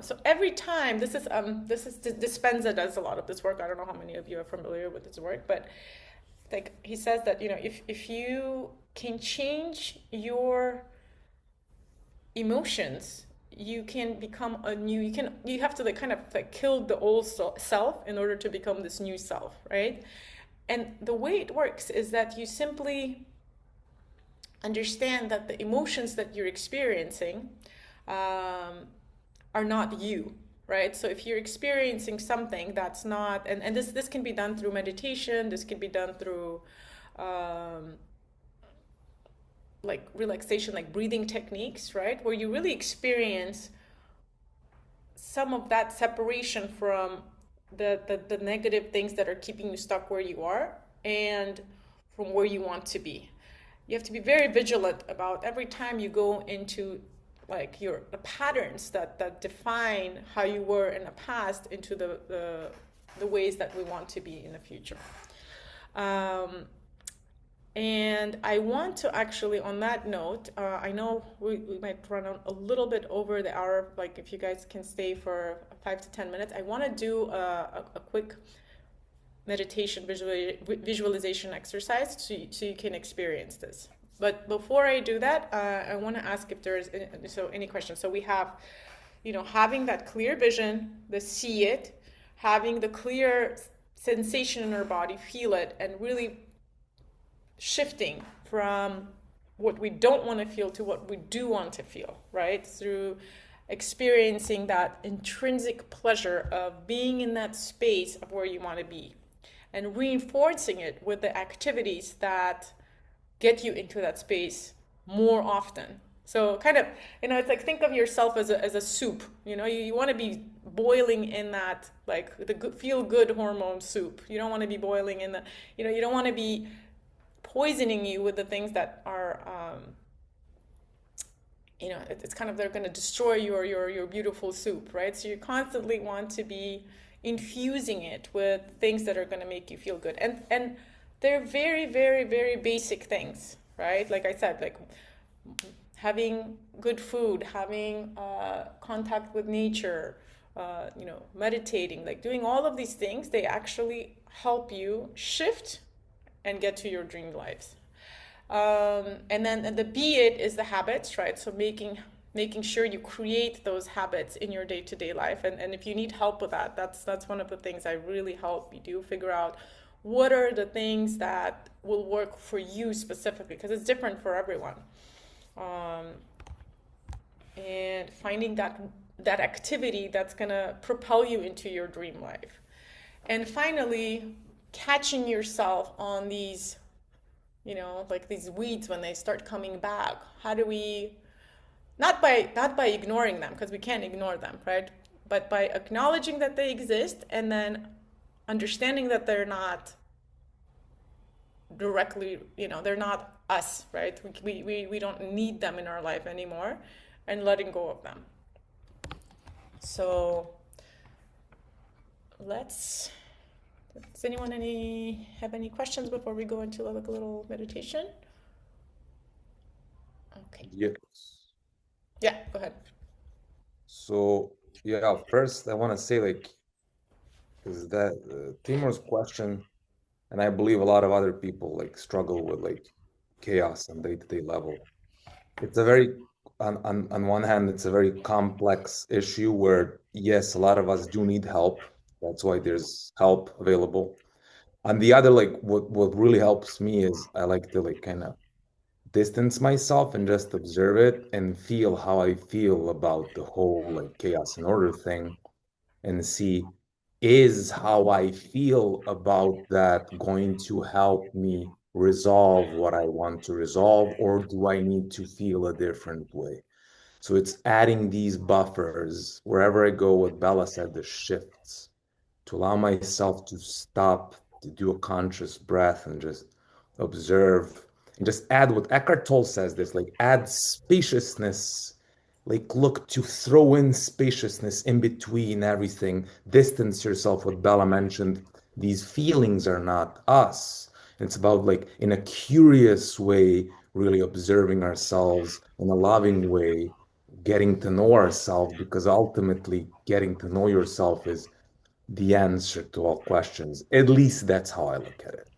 So every time, this is Dispenza does a lot of this work. I don't know how many of you are familiar with his work, but like he says that if you can change your emotions, you can become you have to like kind of like kill the old self in order to become this new self, right? And the way it works is that you simply understand that the emotions that you're experiencing are not you, right? So if you're experiencing something that's not, and this can be done through meditation, this can be done through like relaxation, like breathing techniques, right? Where you really experience some of that separation from the negative things that are keeping you stuck where you are and from where you want to be. You have to be very vigilant about every time you go into like the patterns that define how you were in the past into the ways that we want to be in the future. And I want to actually, on that note, I know we might run a little bit over the hour, like if you guys can stay for 5 to 10 minutes. I want to do a quick meditation visualization exercise so you can experience this. But before I do that, I want to ask if there's any questions. So we have, having that clear vision, the see it, having the clear sensation in our body, feel it, and really shifting from what we don't want to feel to what we do want to feel, right? Through experiencing that intrinsic pleasure of being in that space of where you want to be and reinforcing it with the activities that get you into that space more often. So kind of, it's like, think of yourself as a soup. You want to be boiling in that, like the feel good hormone soup. You don't want to be boiling in you don't want to be poisoning you with the things that are, it's kind of, they're going to destroy your beautiful soup, right? So you constantly want to be infusing it with things that are going to make you feel good. And they're very, very, very basic things, right? Like I said, like having good food, having contact with nature, meditating, like doing all of these things, they actually help you shift and get to your dream lives. And then the be it is the habits, right? So making sure you create those habits in your day-to-day life. And if you need help with that, that's one of the things I really help you do, figure out what are the things that will work for you specifically, because it's different for everyone. And finding that activity that's gonna propel you into your dream life. And finally, catching yourself on these, like these weeds when they start coming back. How do we, not by ignoring them, because we can't ignore them, right? But by acknowledging that they exist and then understanding that they're not directly, they're not us, right? We don't need them in our life anymore, and letting go of them. So does anyone have any questions before we go into like a little meditation? Okay. Yes. Yeah, go ahead. So yeah, first I want to say, like, is that Timur's question, and I believe a lot of other people like struggle with like chaos on day-to-day level. It's a very on one hand, it's a very complex issue where yes, a lot of us do need help. That's why there's help available. On the other, like what really helps me is I like to like kind of distance myself and just observe it and feel how I feel about the whole like chaos and order thing, and see, is how I feel about that going to help me resolve what I want to resolve, or do I need to feel a different way? So it's adding these buffers wherever I go. What Bella said, the shifts, to allow myself to stop, to do a conscious breath and just observe, and just add what Eckhart Tolle says, this like add spaciousness, like look to throw in spaciousness in between everything, distance yourself. What Bella mentioned, these feelings are not us. It's about like in a curious way really observing ourselves in a loving way, getting to know ourselves, because ultimately getting to know yourself is the answer to all questions. At least that's how I look at it.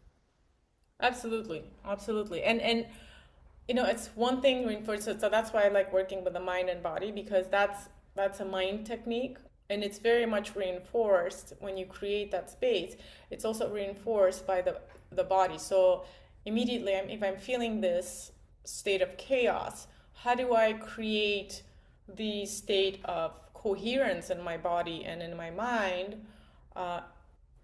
Absolutely, absolutely. And it's one thing reinforced. So that's why I like working with the mind and body, because that's a mind technique, and it's very much reinforced when you create that space. It's also reinforced by the body. So immediately, if I'm feeling this state of chaos, how do I create the state of coherence in my body and in my mind,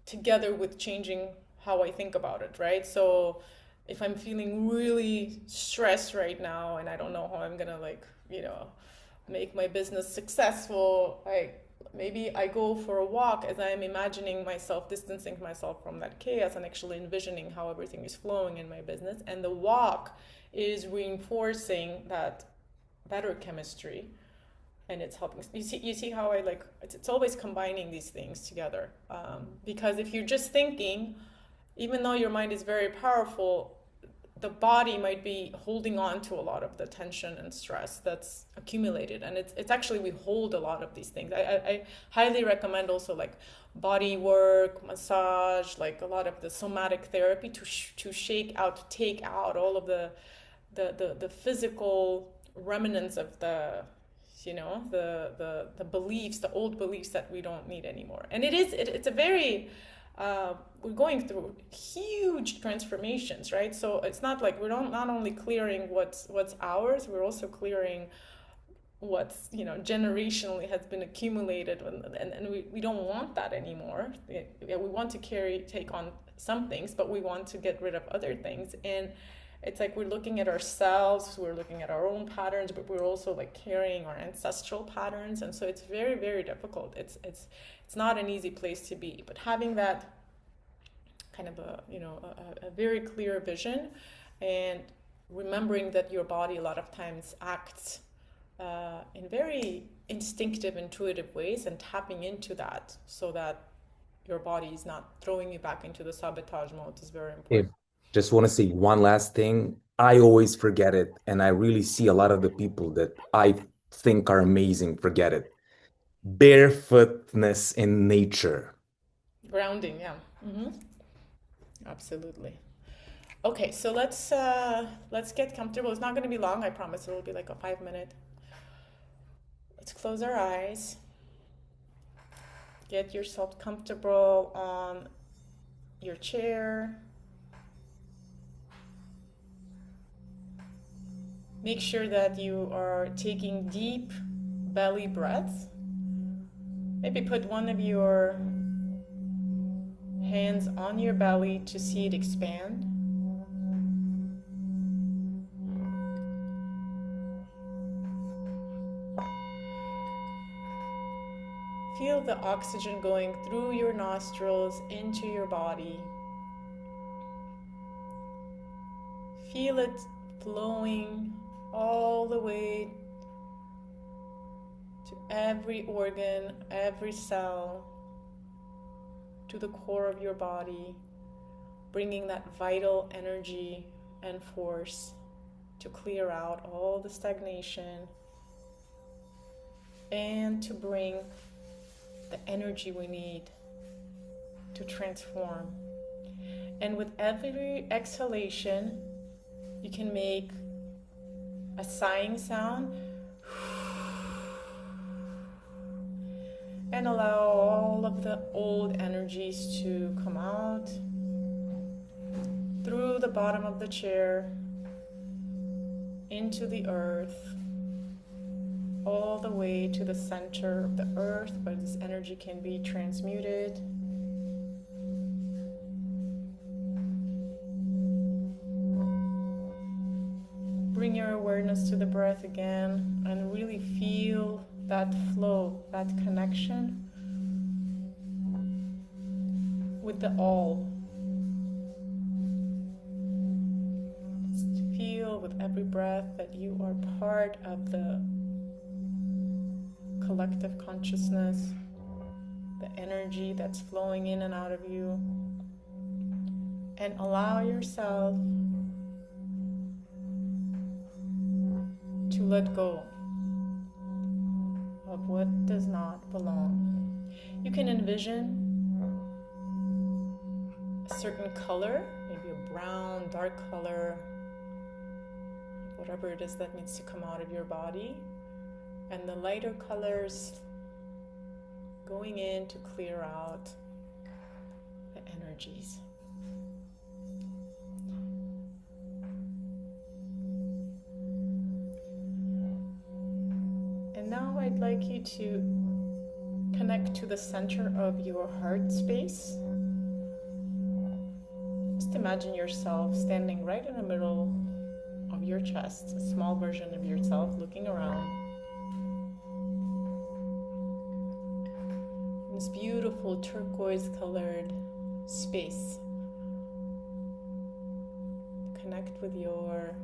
together with changing how I think about it, right? So if I'm feeling really stressed right now and I don't know how I'm gonna make my business successful, maybe I go for a walk as I am imagining myself, distancing myself from that chaos and actually envisioning how everything is flowing in my business. And the walk is reinforcing that better chemistry, and it's helping. You see how I like, it's always combining these things together. Because if you're just thinking, even though your mind is very powerful, the body might be holding on to a lot of the tension and stress that's accumulated. And it's actually, we hold a lot of these things. I highly recommend also like body work, massage, like a lot of the somatic therapy to shake out, to take out all of the physical remnants of the, you know, the beliefs, the old beliefs that we don't need anymore. And it's a very, we're going through huge transformations, right? So it's not like we're not only clearing what's ours, we're also clearing what's, you know, generationally has been accumulated, and we don't want that anymore. We want to take on some things, but we want to get rid of other things. And it's like we're looking at ourselves, we're looking at our own patterns, but we're also like carrying our ancestral patterns. And so it's very, very difficult. It's not an easy place to be, but having that kind of a very clear vision, and remembering that your body a lot of times acts in very instinctive, intuitive ways, and tapping into that so that your body is not throwing you back into the sabotage mode is very important. Just want to say one last thing. I always forget it, and I really see a lot of the people that I think are amazing forget it. Barefootness in nature. Grounding, yeah. Absolutely. Okay, so let's get comfortable. It's not going to be long, I promise. It will be like a 5-minute. Let's close our eyes. Get yourself comfortable on your chair. Make sure that you are taking deep belly breaths. Maybe put one of your hands on your belly to see it expand. Feel the oxygen going through your nostrils into your body. Feel it flowing all the way to every organ, every cell, to the core of your body, bringing that vital energy and force to clear out all the stagnation and to bring the energy we need to transform. And with every exhalation, you can make a sighing sound and allow all of the old energies to come out through the bottom of the chair into the earth, all the way to the center of the earth where this energy can be transmuted. Bring your awareness to the breath again and really feel that flow, that connection with the all. Just feel with every breath that you are part of the collective consciousness, the energy that's flowing in and out of you, and allow yourself to let go of what does not belong. You can envision a certain color, maybe a brown, dark color, whatever it is that needs to come out of your body, and the lighter colors going in to clear out the energies. And now I'd like you to connect to the center of your heart space. Just imagine yourself standing right in the middle of your chest, a small version of yourself looking around. this beautiful turquoise colored space. Connect with your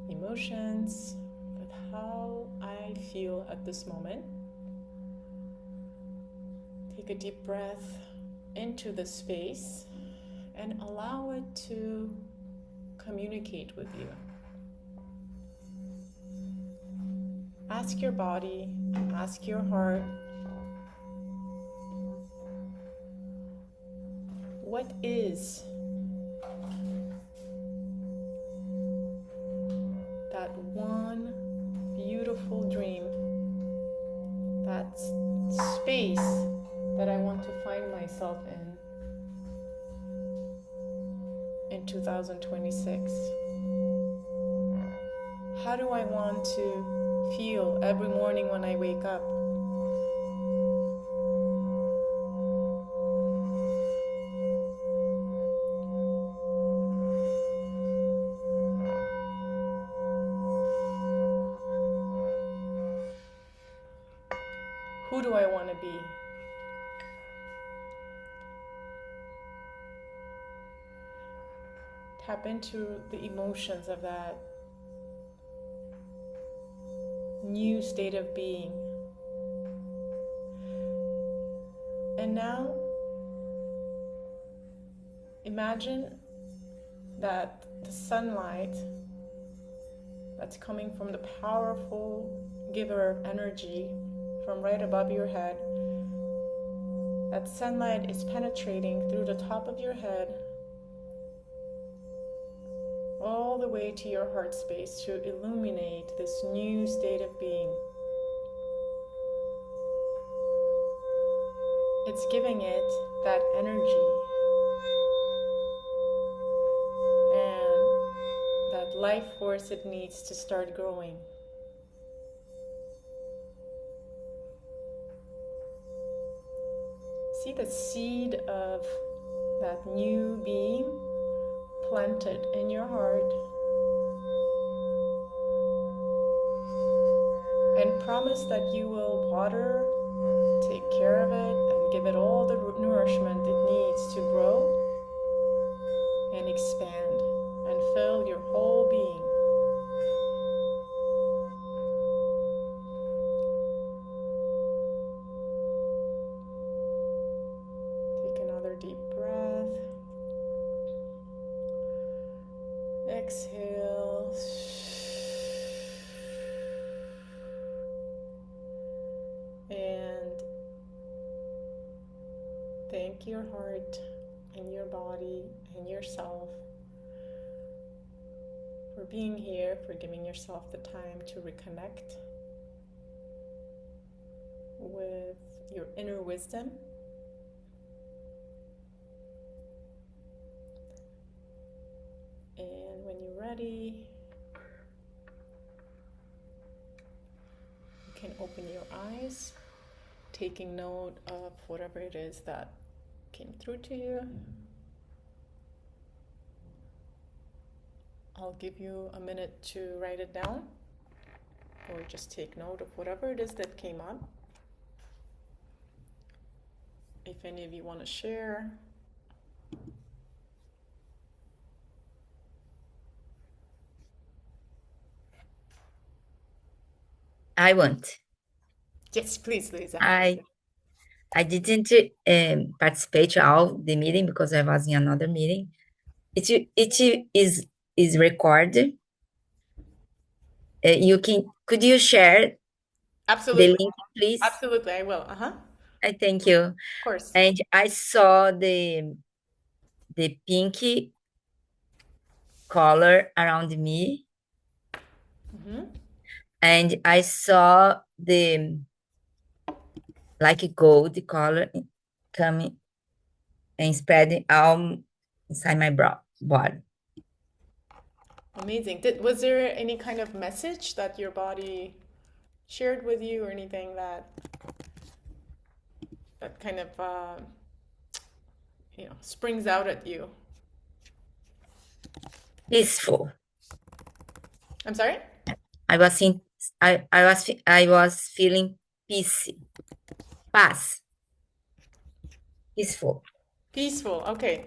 emotions, with how I feel at this moment. Take a deep breath into the space and allow it to communicate with you. Ask your body, ask your heart, what is that one beautiful dream, that space that I want to find myself in 2026? How do I want to feel every morning when I wake up? Who do I want to be? Tap into the emotions of that new state of being. And now, imagine that the sunlight that's coming from the powerful giver of energy from right above your head, that sunlight is penetrating through the top of your head all the way to your heart space to illuminate this new state of being. It's giving it that energy and that life force it needs to start growing. See the seed of that new being planted in your heart, and promise that you will water, take care of it, and give it all the nourishment it needs to grow and expand and fill your whole being. Take another deep breath. Exhale. And thank your heart and your body and yourself for being here, for giving yourself the time to reconnect with your inner wisdom. And when you're ready, you can open your eyes, taking note of whatever it is that came through to you. I'll give you a minute to write it down or just take note of whatever it is that came up. If any of you want to share. I want. Yes, please, Lisa. I didn't participate all the meeting because I was in another meeting. It is recorded. Could you share Absolutely. the link, please? Absolutely, I will. I thank you. Of course. And I saw the pink color around me, and I saw the like gold color coming and spreading out inside my body. Amazing. Was there any kind of message that your body shared with you, or anything that kind of springs out at you? Peaceful. I'm sorry? I was feeling peace. Peaceful. Peaceful. Okay.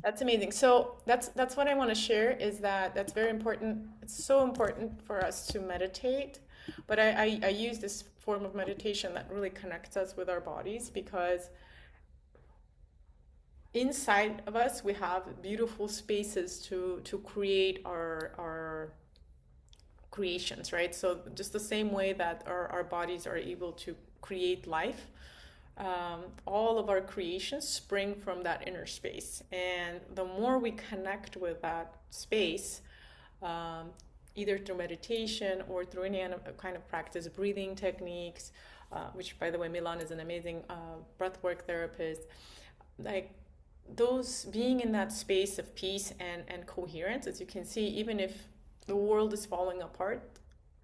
That's amazing. So that's what I want to share is that that's very important. It's so important for us to meditate. But I use this form of meditation that really connects us with our bodies because inside of us we have beautiful spaces to create our creations, right? So just the same way that our bodies are able to create life, all of our creations spring from that inner space. And the more we connect with that space, either through meditation or through any kind of practice, breathing techniques, which by the way, Milan is an amazing breathwork therapist, like those being in that space of peace and coherence, as you can see, even if the world is falling apart,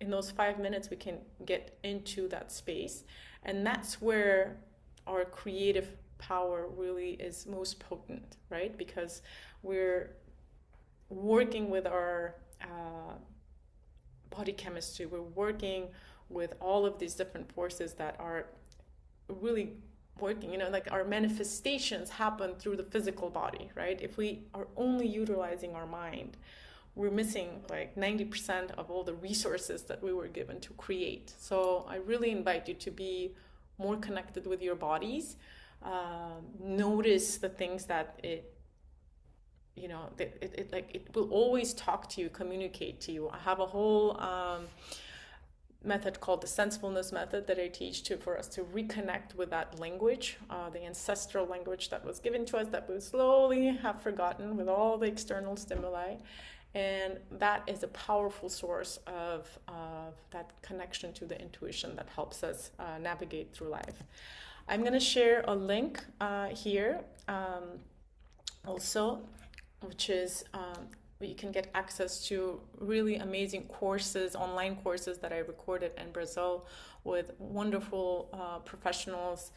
in those 5 minutes we can get into that space. And that's where our creative power really is most potent, right? Because we're working with our body chemistry, we're working with all of these different forces that are really working, like our manifestations happen through the physical body, right? If we are only utilizing our mind, we're missing like 90% of all the resources that we were given to create. So I really invite you to be more connected with your bodies. Notice the things that it will always talk to you, communicate to you. I have a whole method called the Sensefulness Method that I teach for us to reconnect with that language, the ancestral language that was given to us that we slowly have forgotten with all the external stimuli. And that is a powerful source of that connection to the intuition that helps us navigate through life. I'm going to share a link here also, which is you can get access to really amazing courses, online courses that I recorded in Brazil with wonderful professionals,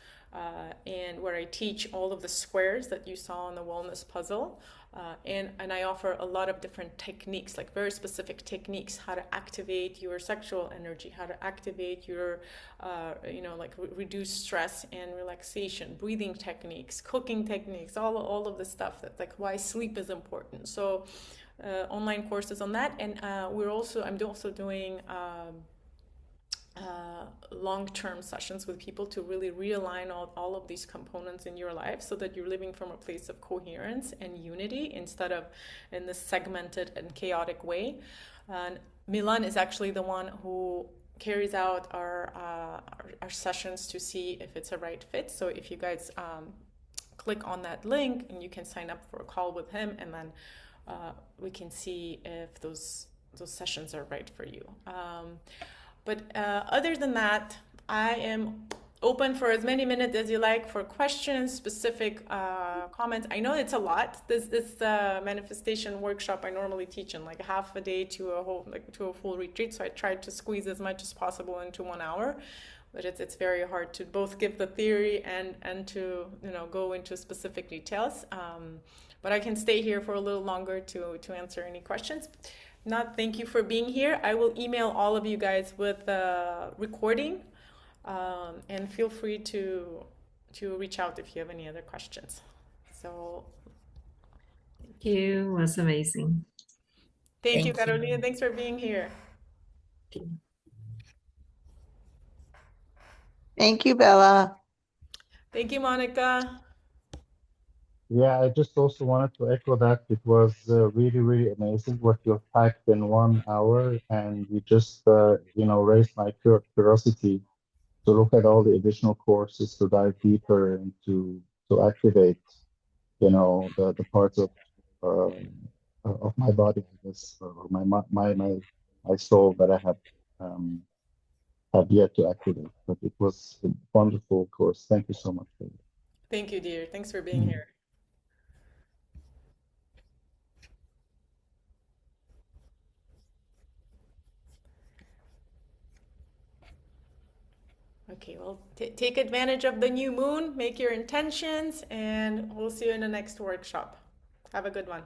and where I teach all of the squares that you saw on the wellness puzzle. And I offer a lot of different techniques, like very specific techniques, how to activate your sexual energy, how to activate your, reduce stress and relaxation, breathing techniques, cooking techniques, all of the stuff that's like why sleep is important. So online courses on that. And I'm also doing long-term sessions with people to really realign all of these components in your life so that you're living from a place of coherence and unity instead of in this segmented and chaotic way. And Milan is actually the one who carries out our sessions to see if it's a right fit. So if you guys click on that link, and you can sign up for a call with him, and then we can see if those sessions are right for you. But other than that, I am open for as many minutes as you like for questions, specific comments. I know it's a lot. This manifestation workshop I normally teach in like half a day to a full retreat. So I tried to squeeze as much as possible into 1 hour. But it's very hard to both give the theory and to go into specific details. But I can stay here for a little longer to answer any questions. Thank you for being here. I will email all of you guys with the recording, and feel free to reach out if you have any other questions. So Thank you. It was amazing. thank you, Thank you. Carolina. Thanks for being here. Thank you, Bella. Thank you, Monica. Yeah, I just also wanted to echo that it was really, really amazing what you packed in 1 hour, and you just, raised my curiosity to look at all the additional courses to dive deeper and to activate, the parts of my body, I guess, or my soul that I have yet to activate. But it was a wonderful course. Thank you so much. Thank you, dear. Thanks for being here. Okay, well, take advantage of the new moon, make your intentions, and we'll see you in the next workshop. Have a good one.